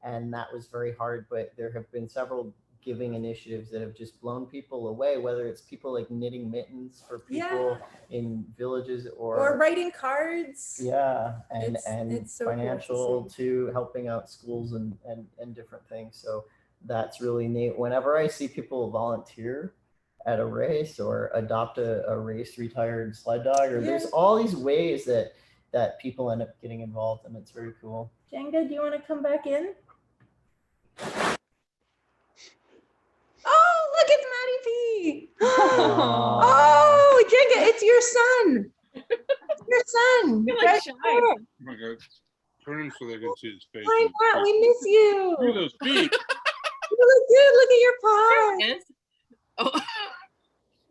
and that was very hard. But there have been several giving initiatives that have just blown people away, whether it's people like knitting mittens for people in villages or writing cards. Yeah, and it's so financial cool to helping out schools and different things. So that's really neat. Whenever I see people volunteer at a race or adopt a race retired sled dog, or there's all these ways that people end up getting involved, and it's very cool. Jenga, do you want to come back in? Oh, look, it's Maddie P. Oh, Jenga, it's your son. Your son. You're like shy. Oh my God. Turn him so they can see his face. Why not? We miss you. Look at those feet. You look good. Look at your paw. There it is. Oh.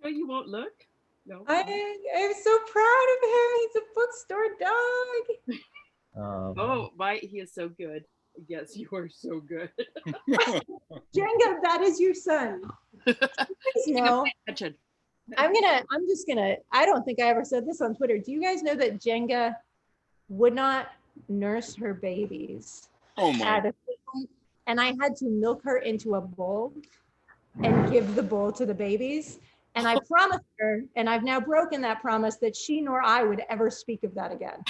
No, you won't look. No. I'm so proud of him. He's a bookstore dog. He is so good. Yes, you are so good. Jenga, that is your son. No. I don't think I ever said this on Twitter. Do you guys know that Jenga would not nurse her babies. Oh my. And I had to milk her into a bowl and give the bowl to the babies. And I promised her, and I've now broken that promise, that she nor I would ever speak of that again.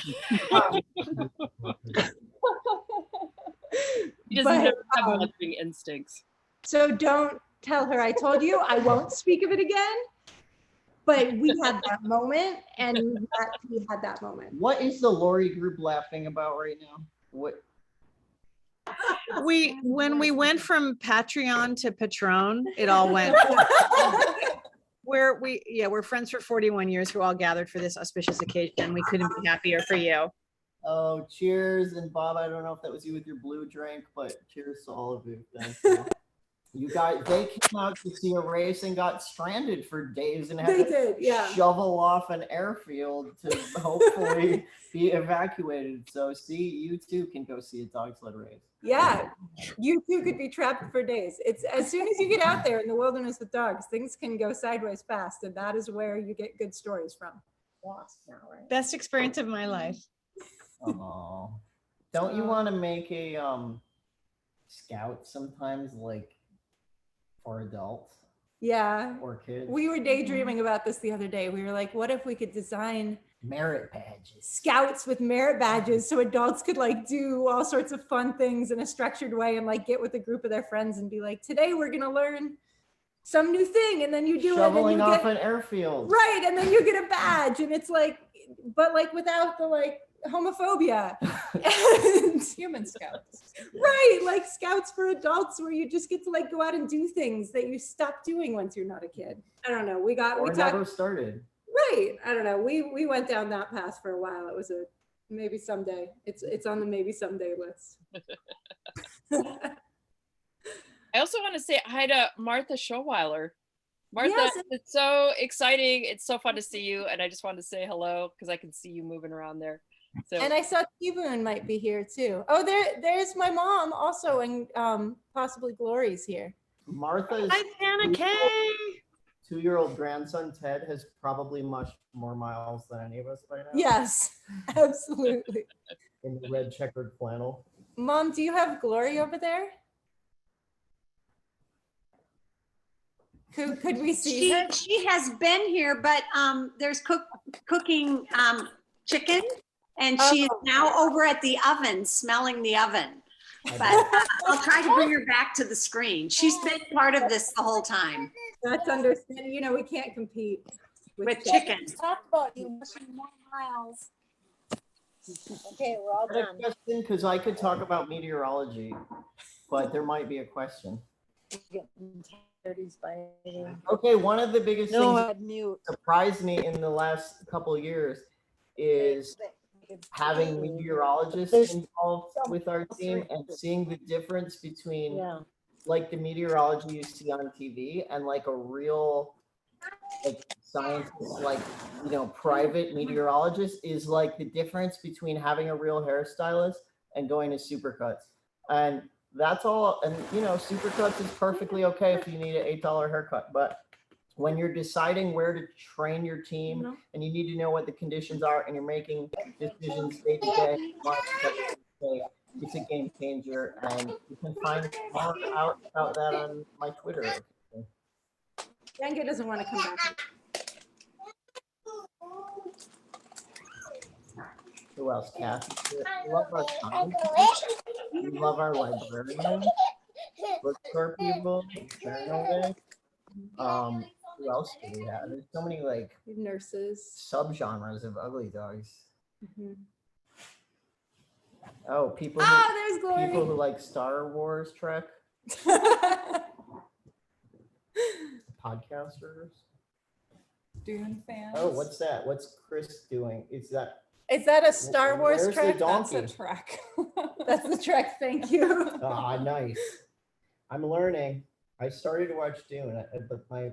He doesn't But, have mothering instincts. so don't tell her I told you. I won't speak of it again. But we had that moment, and we had that moment. What is the Lori group laughing about right now? What? When we went from Patreon to Patron, it all went. We're friends for 41 years who all gathered for this auspicious occasion. We couldn't be happier for you. Oh, cheers. And Bob, I don't know if that was you with your blue drink, but cheers to all of you. Thank you. You guys, they came out to see a race and got stranded for days and had to shovel off an airfield to hopefully be evacuated. So see, you too can go see a dog sled race. Yeah, you too could be trapped for days. It's as soon as you get out there in the wilderness with dogs, things can go sideways fast, and that is where you get good stories from. Best experience of my life. Oh, don't you want to make a scout sometimes, like for adults? Yeah, or kids. We were daydreaming about this the other day. We were like, what if we could design merit badges, scouts with merit badges, so adults could like do all sorts of fun things in a structured way and like get with a group of their friends and be like, today we're gonna learn some new thing, and then you do shoveling it off an airfield, right? And then you get a badge, and it's like, but like without the like homophobia. And human scouts, right? Like scouts for adults, where you just get to like go out and do things that you stop doing once you're not a kid. I don't know. We never started. Right. I don't know. We went down that path for a while. It was a maybe someday. It's on the maybe someday list. I also want to say hi to Martha Schoweiler. Martha, Yes. it's so exciting. It's so fun to see you. And I just wanted to say hello because I can see you moving around there. So. And I saw T-Boone might be here too. Oh, there's my mom also, and possibly Glory's here. Martha's Hi, Anna Kay. 2-year-old grandson Ted has probably mushed more miles than any of us by now. Yes, absolutely. In the red checkered flannel. Mom, do you have Glory over there? Could we see her? She has been here, but there's cooking chicken, and she is now over at the oven, smelling the oven. But I'll try to bring her back to the screen. She's been part of this the whole time. That's understandable. You know, we can't compete with chicken. Talk about you mushing more miles. Okay, we're all done. Question, because I could talk about meteorology, but there might be a question. Okay, one of the biggest things that surprised me in the last couple of years is having meteorologists involved with our team and seeing the difference between like the meteorology you see on TV and like a real like scientist, like, you know, private meteorologist is like the difference between having a real hairstylist and going to Supercuts. And that's all. And, you know, Supercuts is perfectly okay if you need an $8 haircut. But when you're deciding where to train your team and you need to know what the conditions are and you're making decisions day to day, it's a game changer. And you can find more out about that on my Twitter. Jenga doesn't want to come back. Who else, Kathy? We love our science. We love our librarians, bookstore people, journal day. Who else do we have? There's so many like nurses, subgenres of ugly dogs. Mm-hmm. Oh, people. There's Glory. People who like Star Wars Trek. Podcasters. Dune fans. Oh, what's that? What's Chris doing? Is that a Star Wars Where's Trek? the donkey? That's a Trek. That's the Trek. Thank you. Ah, nice. I'm learning. I started to watch Dune, but my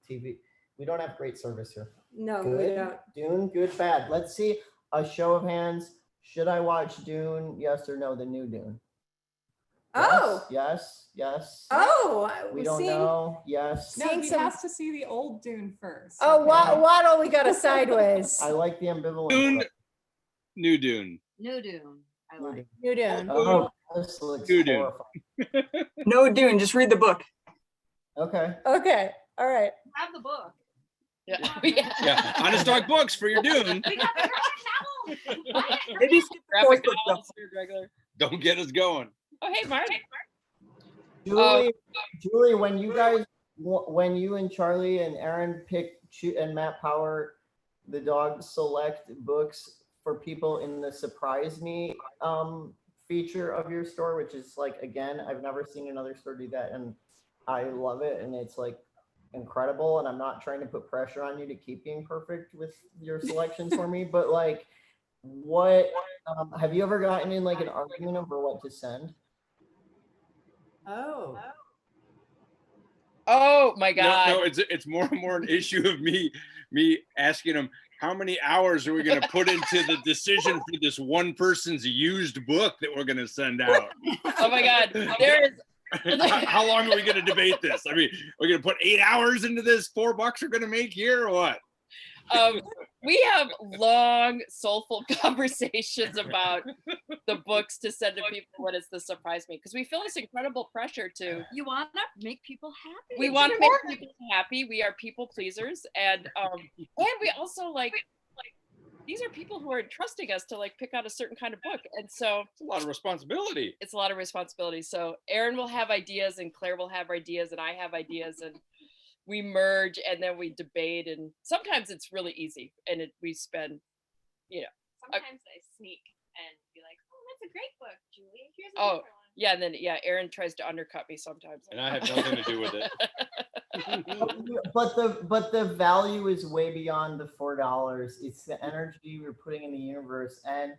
TV. We don't have great service here. No, good. we don't. Dune, good, bad. Let's see a show of hands. Should I watch Dune? Yes or no? The new Dune. Oh. Yes. Yes. Oh. We don't know. Yes. No, he has to see the old Dune first. Oh, Waddle, we got a sideways. I like the ambivalence. Dune, new Dune. No Dune. I like. New Dune. Oh, this looks Doo-doo. horrifying. No Dune, just read the book. Okay. Okay. All right. Have the book. Yeah. Yeah, Honest Dog Books for your Dune. We got the graphic novel. Maybe skip the Graphic fourth book though. novels are regular. Don't get us going. Oh, hey, Mark. Julie, when you and Charlie and Aaron and Matt Power, the dog, select books for people in the Surprise Me feature of your store, which is like, again, I've never seen another store do that, and I love it, and it's like incredible. And I'm not trying to put pressure on you to keep being perfect with your selections for me, but like, what have you ever gotten in like an argument over what to send? Oh my God. No, it's more and more an issue of me asking him, how many hours are we going to put into the decision for this one person's used book that we're going to send out? Oh my God. There is. How long are we going to debate this? I mean, we're going to put 8 hours into this $4 we're going to make here, or what? We have long, soulful conversations about the books to send to people when it's the Surprise Me, because we feel this incredible pressure to. You want to make people happy. We want to make people happy. We are people pleasers, and we also like these are people who are entrusting us to like pick out a certain kind of book, and so It's a lot of responsibility. it's a lot of responsibility. So Aaron will have ideas, and Claire will have ideas, and I have ideas, and we merge, and then we debate, and sometimes it's really easy, and we spend, Sometimes I sneak and be like, "Oh, that's a great book, Julie. Here's Oh, another one." yeah, and then Aaron tries to undercut me sometimes. And I have nothing to do with it. But the value is way beyond the $4. It's the energy we're putting in the universe, and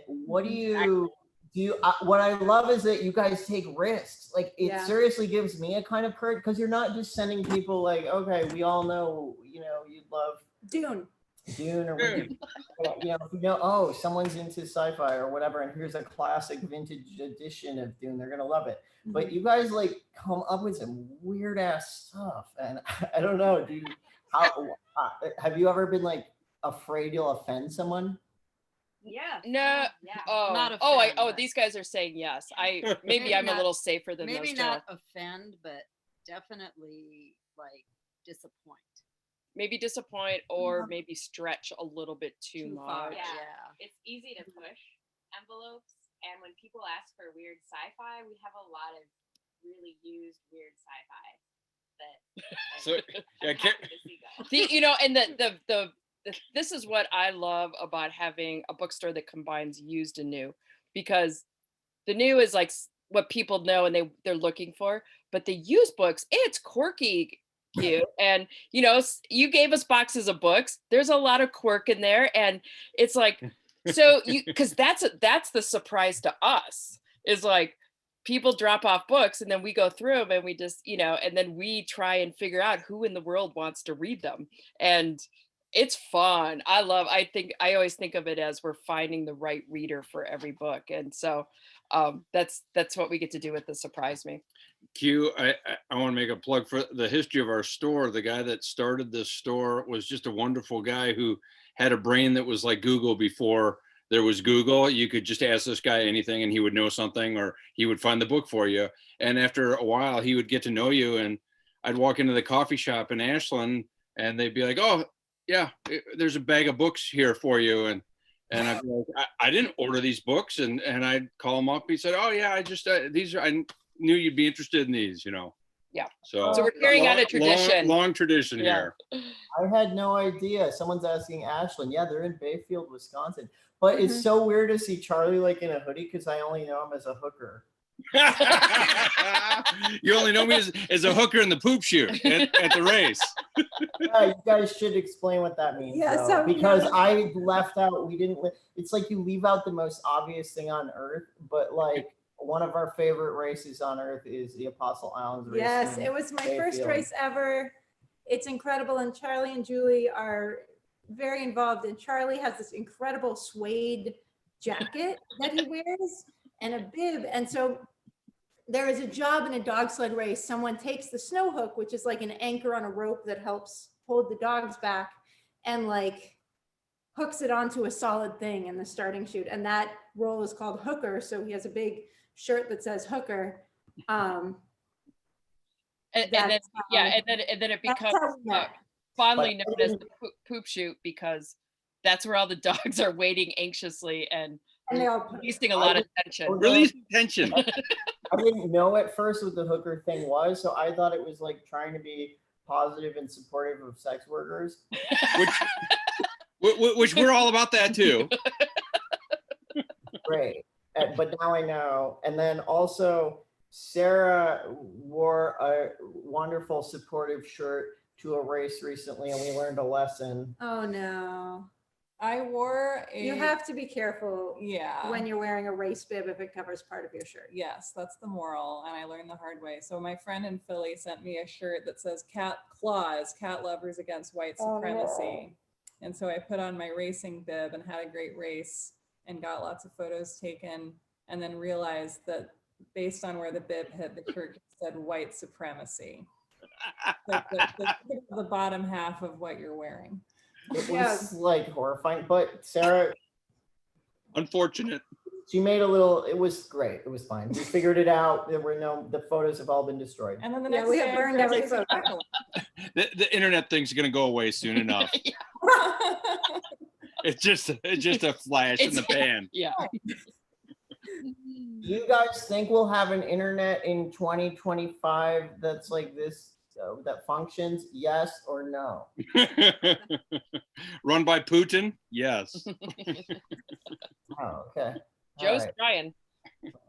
what do you do? What I love is that you guys take risks. Like it seriously gives me a kind of courage, because you're not just sending people like, okay, we all know, you'd love Dune. or oh, someone's into sci-fi or whatever, and here's a classic vintage edition of Dune, they're gonna love it. But you guys like come up with some weird ass stuff, and I don't know, have you ever been like afraid you'll offend someone? Yeah. No. Yeah. Oh, these guys are saying yes. Maybe I'm a little safer than Maybe those two. not offend, but definitely like disappoint. Maybe disappoint, or maybe stretch a little bit too far. much. Yeah. It's easy to push envelopes, and when people ask for weird sci-fi, we have a lot of really used weird sci-fi that. So yeah, This is what I love about having a bookstore that combines used and new, because the new is like what people know and they're looking for, but the used books, it's quirky, cute, and you gave us boxes of books. There's a lot of quirk in there, and it's like, so because that's the surprise to us, is like people drop off books and then we go through them and we just and then we try and figure out who in the world wants to read them, and it's fun. I always think of it as we're finding the right reader for every book, and so that's what we get to do with the Surprise Me. Q, I want to make a plug for the history of our store. The guy that started this store was just a wonderful guy who had a brain that was like Google before there was Google. You could just ask this guy anything and he would know something, or he would find the book for you. And after a while, he would get to know you. And I'd walk into the coffee shop in Ashland and they'd be like, "Oh, yeah, there's a bag of books here for you." And I'd be like, I didn't order these books. And I'd call him up. He said, "Oh yeah, I just, I knew you'd be interested in these, Yeah. So we're carrying on a tradition. Long tradition here. I had no idea. Someone's asking Ashland. Yeah, they're in Bayfield, Wisconsin. But it's so weird to see Charlie like in a hoodie, because I only know him as a hooker. You only know me as a hooker in the poop chute at the race. Yeah, you guys should explain what that means. Yeah, though, so- because I left out. It's like you leave out the most obvious thing on earth, but like one of our favorite races on earth is the Apostle Islands race. Yes, in it was my first Bayfield. race ever. It's incredible, and Charlie and Julie are very involved, and Charlie has this incredible suede jacket that he wears and a bib, and so there is a job in a dog sled race. Someone takes the snow hook, which is like an anchor on a rope that helps hold the dogs back, and like hooks it onto a solid thing in the starting chute. And that role is called hooker. So he has a big shirt that says hooker. And then That's and then it that's becomes how we met. fondly But- known as the poop chute because that's where all the dogs are waiting anxiously and And they all releasing a lot of tension. Release tension. I didn't know at first what the hooker thing was, so I thought it was like trying to be positive and supportive of sex workers. Which we're all about that too. Great. But now I know. And then also, Sarah wore a wonderful supportive shirt to a race recently, and we learned a lesson. Oh no. I wore a. You have to be careful Yeah. when you're wearing a race bib if it covers part of your shirt. Yes, that's the moral, and I learned the hard way. So my friend in Philly sent me a shirt that says "Cat Claws, Cat Lovers Against White Supremacy," and so I put on my racing bib and had a great race and got lots of photos taken, and then realized that based on where the bib hit, the shirt said "White Supremacy." Like the bottom half of what you're wearing. It was like horrifying, but Sarah, unfortunate. She made a little, it was great. It was fine. We figured it out. The photos have all been destroyed. And then the Yeah, next we day have I burned dressed every as a photo. jackal. The internet thing's gonna go away soon enough. It's just a flash in the pan. Yeah. Do you guys think we'll have an internet in 2025 that's like this, that functions? Yes or no? Run by Putin? Yes. Oh, okay. Joe's All right. trying.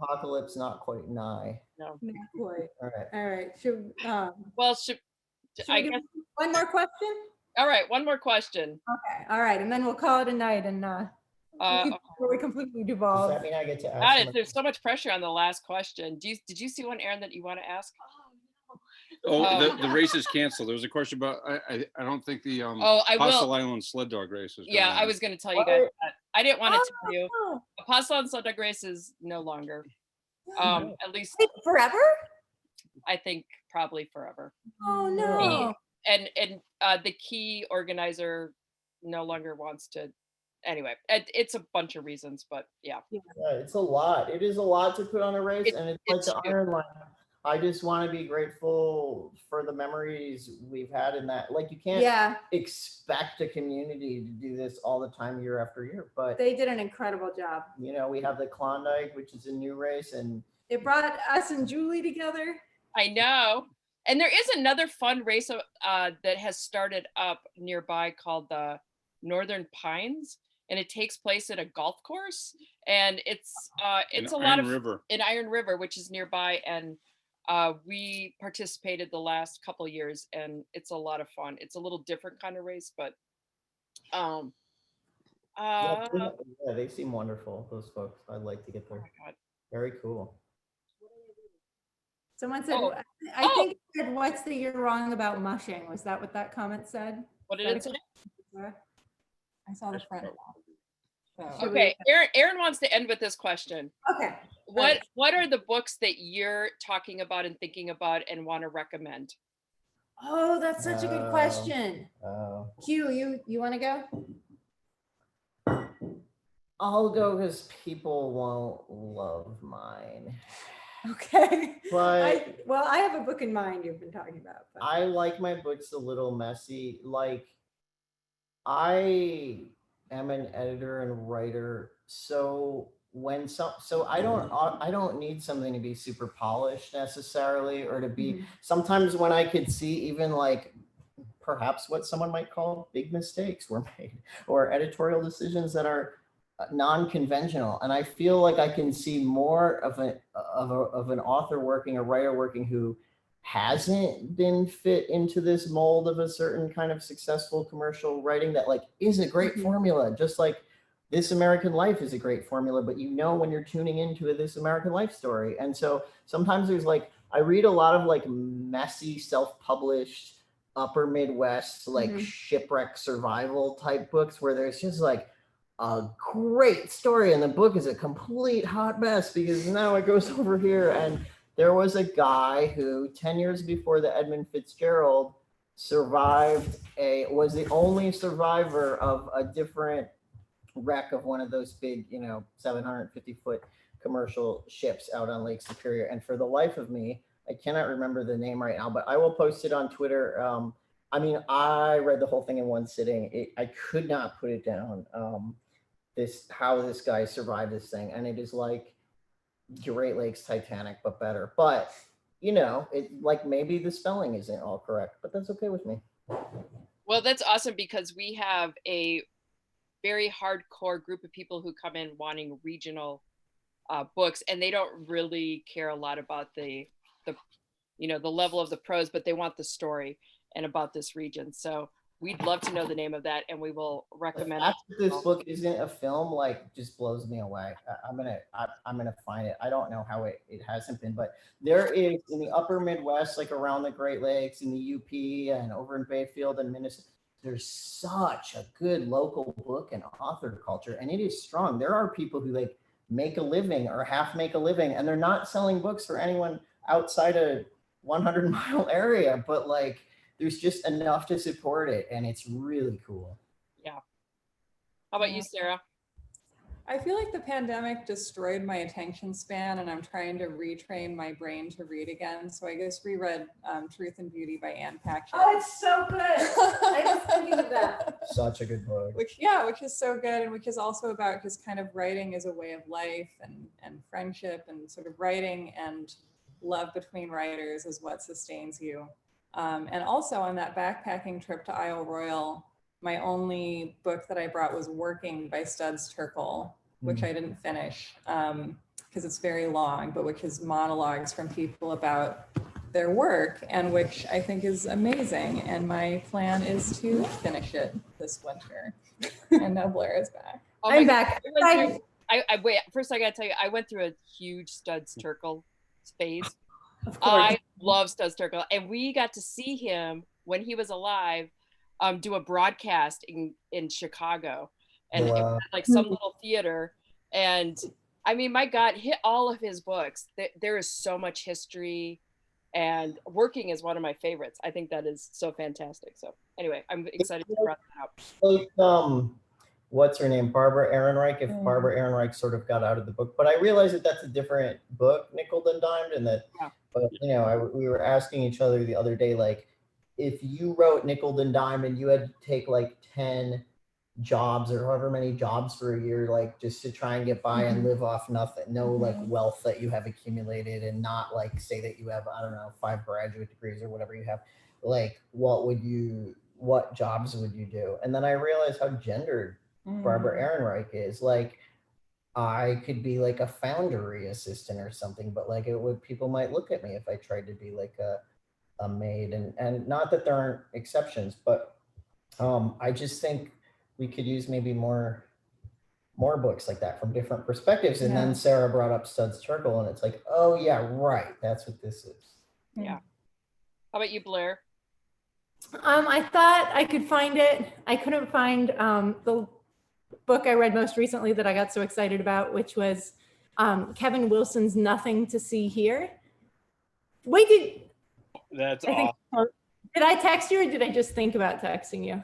Apocalypse not quite nigh. No. Not quite. All right. All right. Should, Well, should I we guess. do one more question? All right, one more question. Okay. All right. And then we'll call it a night and before we completely Does devolve. that mean I get to ask? God, someone- there's so much pressure on the last question. Did you see one, Aaron, that you want to ask? Oh, the race is canceled. There was a question about, I don't think the I Apostle will. Island sled dog race is. Yeah, going I on. was going to tell you guys What? that. I didn't want to tell you. Oh, Apostle and Sled Dog Race is no longer. At least wait, forever? I think probably forever. Oh no. And the key organizer no longer wants to. Anyway, it's a bunch of reasons, but yeah. Yeah, it's a lot. It is a lot to put on a race, and it's like it's the huge. Iron Line. I just want to be grateful for the memories we've had in that. Like, you can't Yeah, expect a community to do this all the time, year after year. But they did an incredible job. you know, we have the Klondike, which is a new race, and It brought us and Julie together. I know. And there is another fun race that has started up nearby called the Northern Pines, and it takes place at a golf course, and it's In a lot Iron of River. in Iron River, which is nearby, and we participated the last couple of years, and it's a lot of fun. It's a little different kind of race, but yeah, they seem wonderful. Those folks, I'd like to get oh there. my God. Very cool. Someone said, Oh. I think it said, what's the year wrong about mushing? Was that what that comment said? What did it say? I saw the front. So, Should Okay, Aaron wants to end with this question. Okay. What are the books that you're talking about and thinking about and want to recommend? Oh, that's such a good question. Oh. Q, you want to go? I'll go because people won't love mine. Okay. But I have a book in mind you've been talking about. But. I like my books a little messy. Like, I am an editor and writer, so I don't need something to be super polished necessarily, or to be. Sometimes when I could see even like perhaps what someone might call big mistakes were made, or editorial decisions that are non-conventional, and I feel like I can see more of an author working, a writer working, who hasn't been fit into this mold of a certain kind of successful commercial writing that like is a great formula, just like This American Life is a great formula, but you know when you're tuning into a This American Life story. And so sometimes there's like, I read a lot of like messy self-published upper Midwest like shipwreck survival type books where there's just like a great story and the book is a complete hot mess because now it goes over here. And there was a guy who 10 years before the Edmund Fitzgerald was the only survivor of a different wreck of one of those big, 750-foot commercial ships out on Lake Superior. And for the life of me, I cannot remember the name right now, but I will post it on Twitter. I read the whole thing in one sitting. I could not put it down. How this guy survived this thing, and it is like Great Lakes Titanic, but better. But maybe the spelling isn't all correct, but that's okay with me. Well, that's awesome because we have a very hardcore group of people who come in wanting regional books, and they don't really care a lot about the level of the prose, but they want the story and about this region. So we'd love to know the name of that, and we will recommend it. This book isn't a film, just blows me away. I'm gonna find it. I don't know how it hasn't been, but there is in the upper Midwest, like around the Great Lakes, in the UP and over in Bayfield and Minnesota, there's such a good local book and author culture, and it is strong. There are people who make a living or half make a living, and they're not selling books for anyone outside a 100-mile area, but there's just enough to support it, and it's really cool. Yeah. How about you, Sarah? I feel like the pandemic destroyed my attention span, and I'm trying to retrain my brain to read again. So I just reread Truth and Beauty by Anne Patchett. Oh, it's so good. I was thinking of that. Such a good book. Which is so good, and which is also about just kind of writing as a way of life and friendship, and sort of writing and love between writers is what sustains you. And also on that backpacking trip to Isle Royale, my only book that I brought was Working by Studs Terkel, which I didn't finish because it's very long, but which is monologues from people about their work, and which I think is amazing. And my plan is to finish it this winter. And now Blair is back. Oh I'm back. Wait, first I gotta tell you, I went through a huge Studs Terkel phase. Of course. I love Studs Terkel, and we got to see him when he was alive do a broadcast in Chicago, and it was at some little theater. And I mean, my God, hit all of his books. There is so much history, and Working is one of my favorites. I think that is so fantastic. So anyway, I'm excited to bring that up. What's her name? Barbara Ehrenreich. If Barbara Ehrenreich sort of got out of the book, but I realized that that's a different book, Nickel and Dimed, and that. Yeah. But we were asking each other the other day, if you wrote Nickel and Dimed and you had to take 10 jobs or however many jobs for a year, just to try and get by and live off nothing, no wealth that you have accumulated, and not say that you have, I don't know, 5 graduate degrees or whatever you have, what jobs would you do? And then I realized how gendered Barbara Ehrenreich is. I could be a foundry assistant or something, but people might look at me if I tried to be a maid, and not that there aren't exceptions, but I just think we could use maybe more books like that from different perspectives. And then Sarah brought up Studs Terkel, and it's oh yeah, right, that's what this is. Yeah. How about you, Blair? I thought I could find it. I couldn't find the book I read most recently that I got so excited about, which was Kevin Wilson's Nothing to See Here. That's awesome. Did I text you, or did I just think about texting you?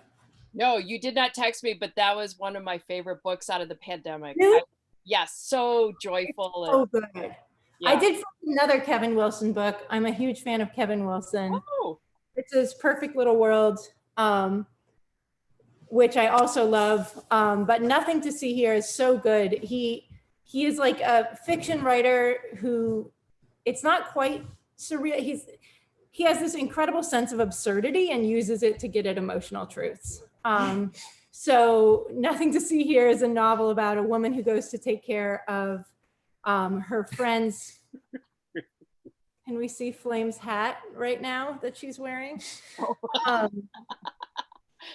No, you did not text me, but that was one of my favorite books out of the pandemic. Really? Yes, so joyful. So good. Yeah. I did find another Kevin Wilson book. I'm a huge fan of Kevin Wilson. Oh. It's his Perfect Little World, which I also love. But Nothing to See Here is so good. He is a fiction writer who, it's not quite surreal. He has this incredible sense of absurdity and uses it to get at emotional truths. So Nothing to See Here is a novel about a woman who goes to take care of her friend's. Can we see Flame's hat right now that she's wearing?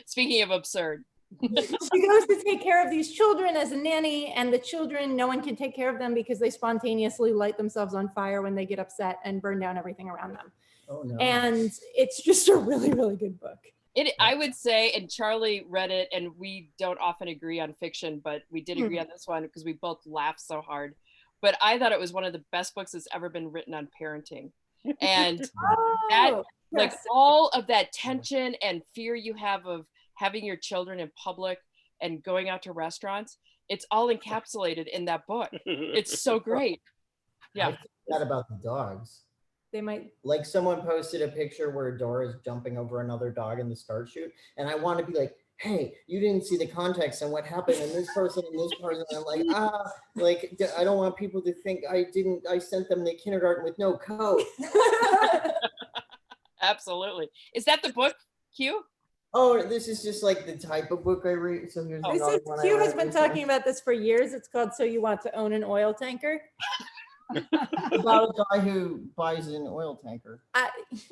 Speaking of absurd. She goes to take care of these children as a nanny, and the children, no one can take care of them because they spontaneously light themselves on fire when they get upset and burn down everything around them. Oh, no. And it's just a really, really good book. I would say, and Charlie read it, and we don't often agree on fiction, but we did agree on this one because we both laughed so hard. But I thought it was one of the best books that's ever been written on parenting. And like Yes. all of that tension and fear you have of having your children in public and going out to restaurants, it's all encapsulated in that book. It's so great. I think that about the dogs. They might. Like someone posted a picture where a dog is jumping over another dog in the start shoot, and I want to be like, hey, you didn't see the context and what happened, and this person and this person. I'm like, I don't want people to think I sent them to kindergarten with no coat. Absolutely. Is that the book, Q? Oh, this is just like the type of book I read. So here's This another is, one I Q has read been recently. talking about this for years. It's called So You Want to Own an Oil Tanker. About a guy who buys an oil tanker.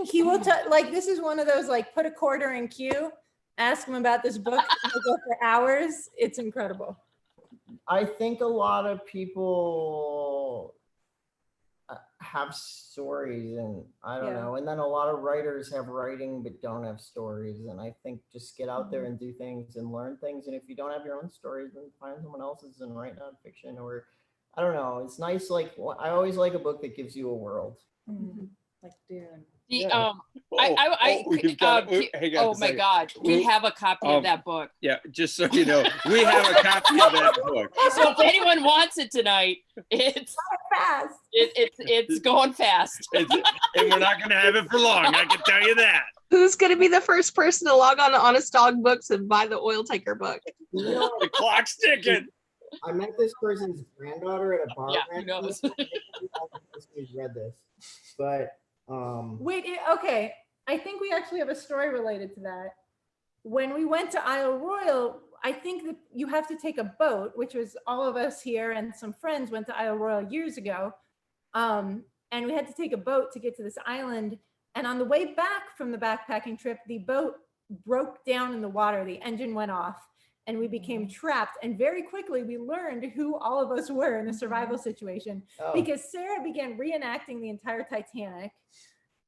He will like, this is one of those, like, put a quarter in Q, ask him about this book, and he'll go for hours. It's incredible. I think a lot of people have stories, and I don't know. And then a lot of writers have writing but don't have stories. And I think just get out there and do things and learn things. And if you don't have your own stories, then find someone else's and write nonfiction, or I don't know. It's nice. Like, I always like a book that gives you a world. Like Dune. The, Yeah. hang on oh a my second. God, we have a copy of that book. Yeah, just so you know, we have a copy of that book. So if anyone wants it tonight, it's fast. It's going fast. And we're not going to have it for long. I can tell you that. Who's going to be the first person to log on to Honest Dog Books and buy the oil tanker book? You know, the clock's ticking. I met this person's granddaughter at a bar. Yeah, who knows? He's read this, but Wait, okay. I think we actually have a story related to that. When we went to Isle Royal, I think that you have to take a boat, which was all of us here and some friends went to Isle Royal years ago. And we had to take a boat to get to this island. And on the way back from the backpacking trip, the boat broke down in the water. The engine went off and we became trapped. And very quickly we learned who all of us were in the survival situation because Sarah began reenacting the entire Titanic.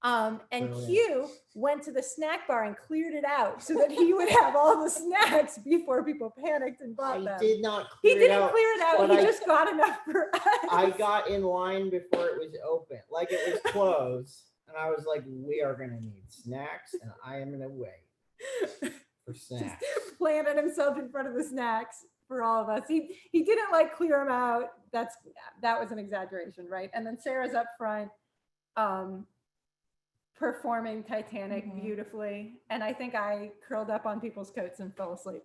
And Q went to the snack bar and cleared it out so that he would have all the snacks before people panicked and bought them. He did not He clear it didn't out, clear it out. but He just got enough for us. I got in line before it was open, like it was closed, and I was like, "We are gonna need snacks, and I am gonna wait for snacks." Just planted himself in front of the snacks for all of us. He didn't like clear them out. That was an exaggeration, right? And then Sarah's up front, performing Titanic beautifully. And I think I curled up on people's coats and fell asleep.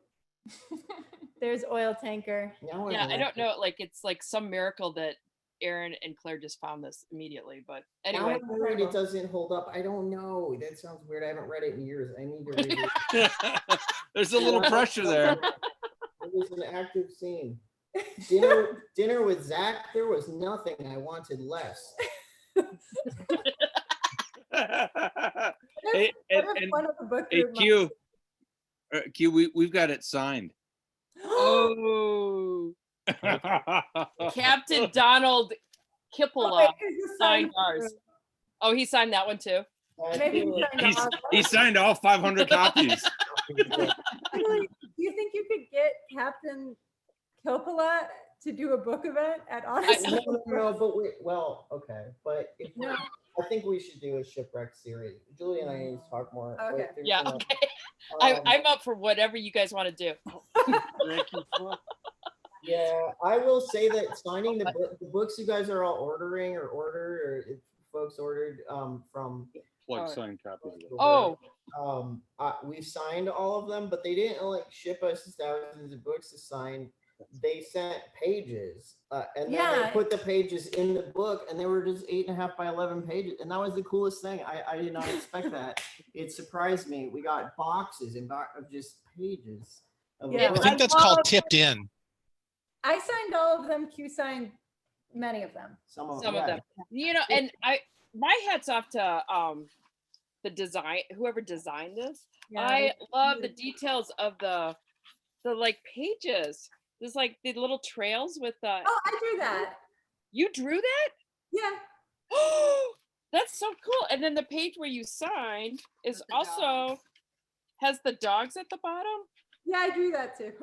There's oil tanker. Yeah, I don't know. Like, it's like some miracle that Aaron and Claire just found this immediately. But anyway, I'm worried it doesn't hold up. I don't know. That sounds weird. I haven't read it in years. I need to read it. There's a little pressure there. It was an active scene. Dinner with Zach. There was nothing I wanted less. Hey, Q, we've got it signed. Oh, Captain Donald Kippola signed ours. Oh, he signed that one too. He signed all 500 copies. Really, do you think you could get Captain Kilpala to do a book event at Honest? No, but okay. But if I think we should do a shipwreck series. Julie and I need to talk more. Okay. Yeah, okay. I'm up for whatever you guys want to do. Yeah, I will say that signing the books you guys are all ordering or if folks ordered from Plug signed copies. We signed all of them, but they didn't like ship us thousands of books to sign. They sent pages, and then they put the pages in the book, and they were just 8.5 by 11 pages, and that was the coolest thing. I did not expect that. It surprised me. We got boxes of just pages. I think that's called tipped in. I signed all of them. Q signed many of them. Some of them. You know, and my hat's off to the design, whoever designed this. Yeah, I love the details of the like pages. There's like the little trails with the. Oh, I drew that. You drew that? Yeah. Oh, that's so cool. And then the page where you signed is also has the dogs at the bottom. Yeah, I drew that too.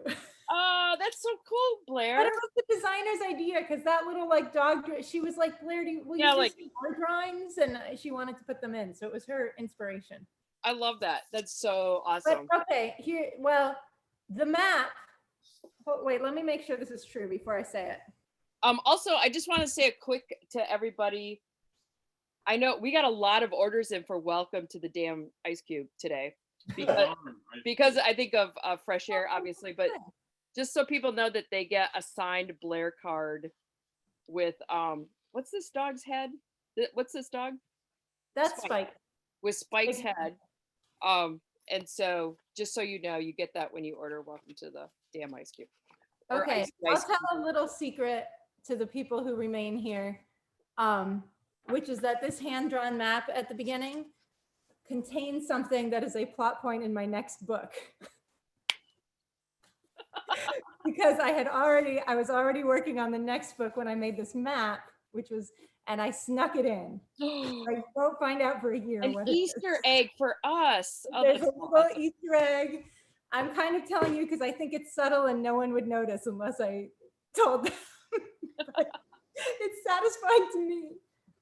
Oh, that's so cool, Blair. But it was the designer's idea because that little like dog, she was like, Blair, will you do some more drawings? And she wanted to put them in. So it was her inspiration. I love that. That's so awesome. But, okay, here, well, the map. Wait, let me make sure this is true before I say it. Also, I just want to say a quick to everybody. I know we got a lot of orders in for Welcome to the Damn Ice Cube today because I think of Fresh Air, obviously, but just so people know that they get a signed Blair card with what's this dog's head? What's this dog? That's Spike. With Spike's head. And so just so you know, you get that when you order Welcome to the Damn Ice Cube. Okay, I'll tell a little secret to the people who remain here, which is that this hand-drawn map at the beginning contains something that is a plot point in my next book. Because I was already working on the next book when I made this map, and I snuck it in. I won't find out for a year. An Easter egg for us. Oh, there's a little Easter egg. I'm kind of telling you because I think it's subtle and no one would notice unless I told them. It's satisfying to me.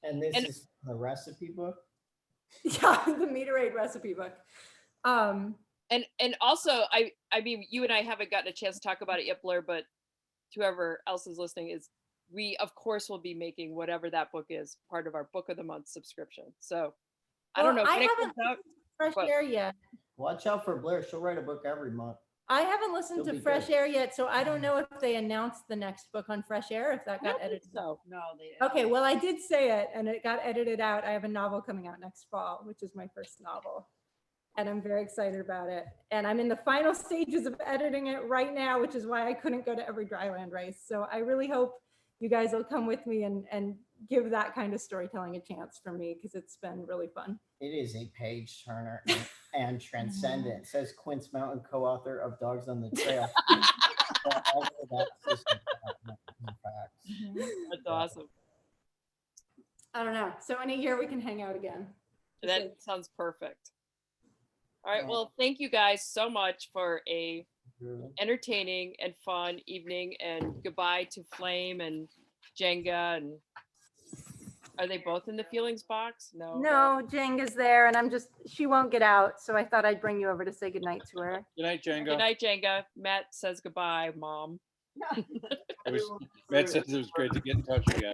And this is the recipe book? Yeah, the Meterade recipe book. And also, I mean, you and I haven't gotten a chance to talk about it yet, Blair, but whoever else is listening we of course will be making whatever that book is part of our Book of the Month subscription. So I don't know. I haven't listened to Fresh Air yet. Watch out for Blair. She'll write a book every month. I haven't listened to Fresh Air yet, so I don't know if they announced the next book on Fresh Air, if that got edited. So no, they. Okay, well, I did say it, and it got edited out. I have a novel coming out next fall, which is my first novel, and I'm very excited about it. And I'm in the final stages of editing it right now, which is why I couldn't go to every Dryland race. So I really hope you guys will come with me and give that kind of storytelling a chance for me, because it's been really fun. It is a page turner and transcendent. It says Quince Mountain, co-author of Dogs on the Trail. That's awesome. I don't know. So in a year we can hang out again. That sounds perfect. All right. Well, thank you guys so much for a entertaining and fun evening, and goodbye to Flame and Jenga. And are they both in the feelings box? No, Jenga's there, and she won't get out. So I thought I'd bring you over to say goodnight to her. Good night, Jenga. Good night, Jenga. Matt says goodbye, Mom. Matt says it was great to get in touch again.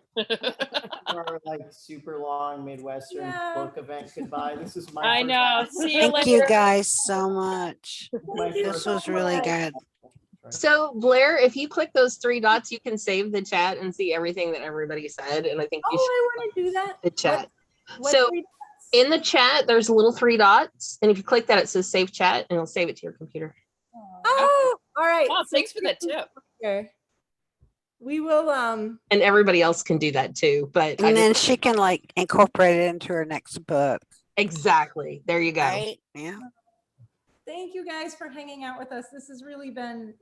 Our like super long Midwestern book event goodbye. This is my. I know. See you Thank later. you guys so much. This was really good. So Blair, if you click those three dots, you can save the chat and see everything that everybody said. And I think you should I want to do that. the chat. What So three in the chat, there's little three dots. And if you click that, it says save chat and it'll save it to your computer. Oh, all right. Wow, thanks for that tip. Okay. We will And everybody else can do that too. But And then she can like incorporate it into her next book. Exactly. There you go. Right? Yeah. thank you guys for hanging out with us. This has really been,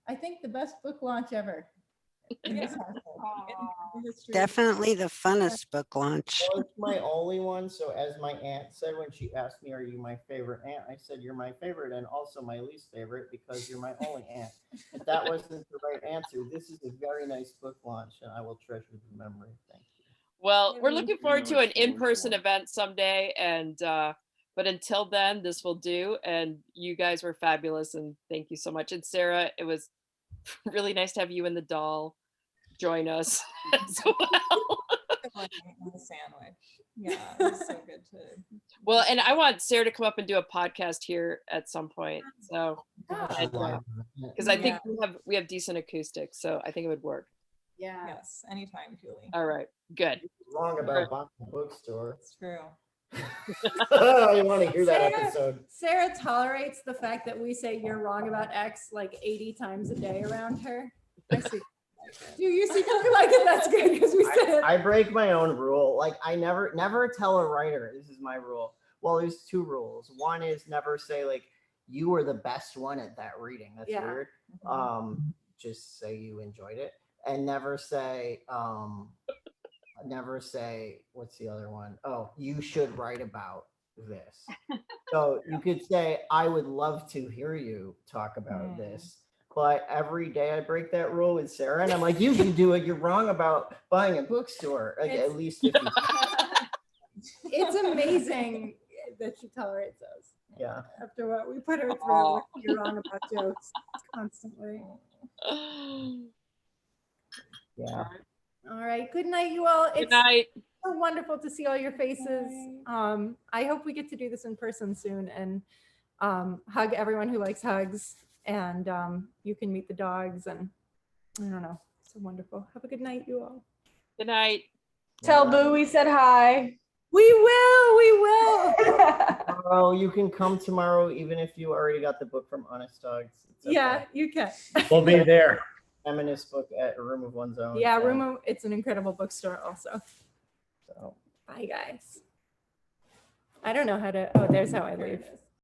I think, the best book launch ever. In this household. In history. Definitely the funnest book launch. Well, it's my only one. So as my aunt said when she asked me, "Are you my favorite aunt?" I said, "You're my favorite and also my least favorite because you're my only aunt." If that wasn't the right answer, this is a very nice book launch, and I will treasure the memory. Thank you. Well, we're looking forward to an in-person event someday, and but until then, this will do. And you guys were fabulous, and thank you so much. And Sarah, it was really nice to have you and the doll join us as well. The sandwich. Yeah, it was so good to. Well, and I want Sarah to come up and do a podcast here at some point. So, because I think we have decent acoustics, so I think it would work. Yeah. Yes. Anytime, Julie. All right. Good. Wrong about buying a bookstore. It's true. I want to hear that episode. Sarah tolerates the fact that we say you're wrong about X like 80 times a day around her. I see. Do you secretly like it? That's good because we said it. I break my own rule. Like I never tell a writer, this is my rule. Well, there's two rules. One is never say like you were the best one at that reading. That's weird. Just say you enjoyed it. And never say what's the other one? Oh, you should write about this. So you could say, I would love to hear you talk about this, but every day I break that rule with Sarah, and I'm like, you can do it. You're wrong about buying a bookstore. Like at least 50 times. It's amazing that she tolerates us. Yeah. After what we put her through, you're wrong about jokes constantly. Yeah. All right. Good night, you all. Good It's night. so wonderful to see all your faces. I hope we get to do this in person soon and hug everyone who likes hugs. And you can meet the dogs. And I don't know. It's so wonderful. Have a good night, you all. Good night. Tell Boo we said hi. We will. We will. Oh, you can come tomorrow, even if you already got the book from Honest Dogs. It's okay. Yeah, you can. We'll be there. Feminist book at A Room of One's Own. Yeah, so- it's an incredible bookstore also. So. Bye, guys. I don't know how to, oh, there's how I leave.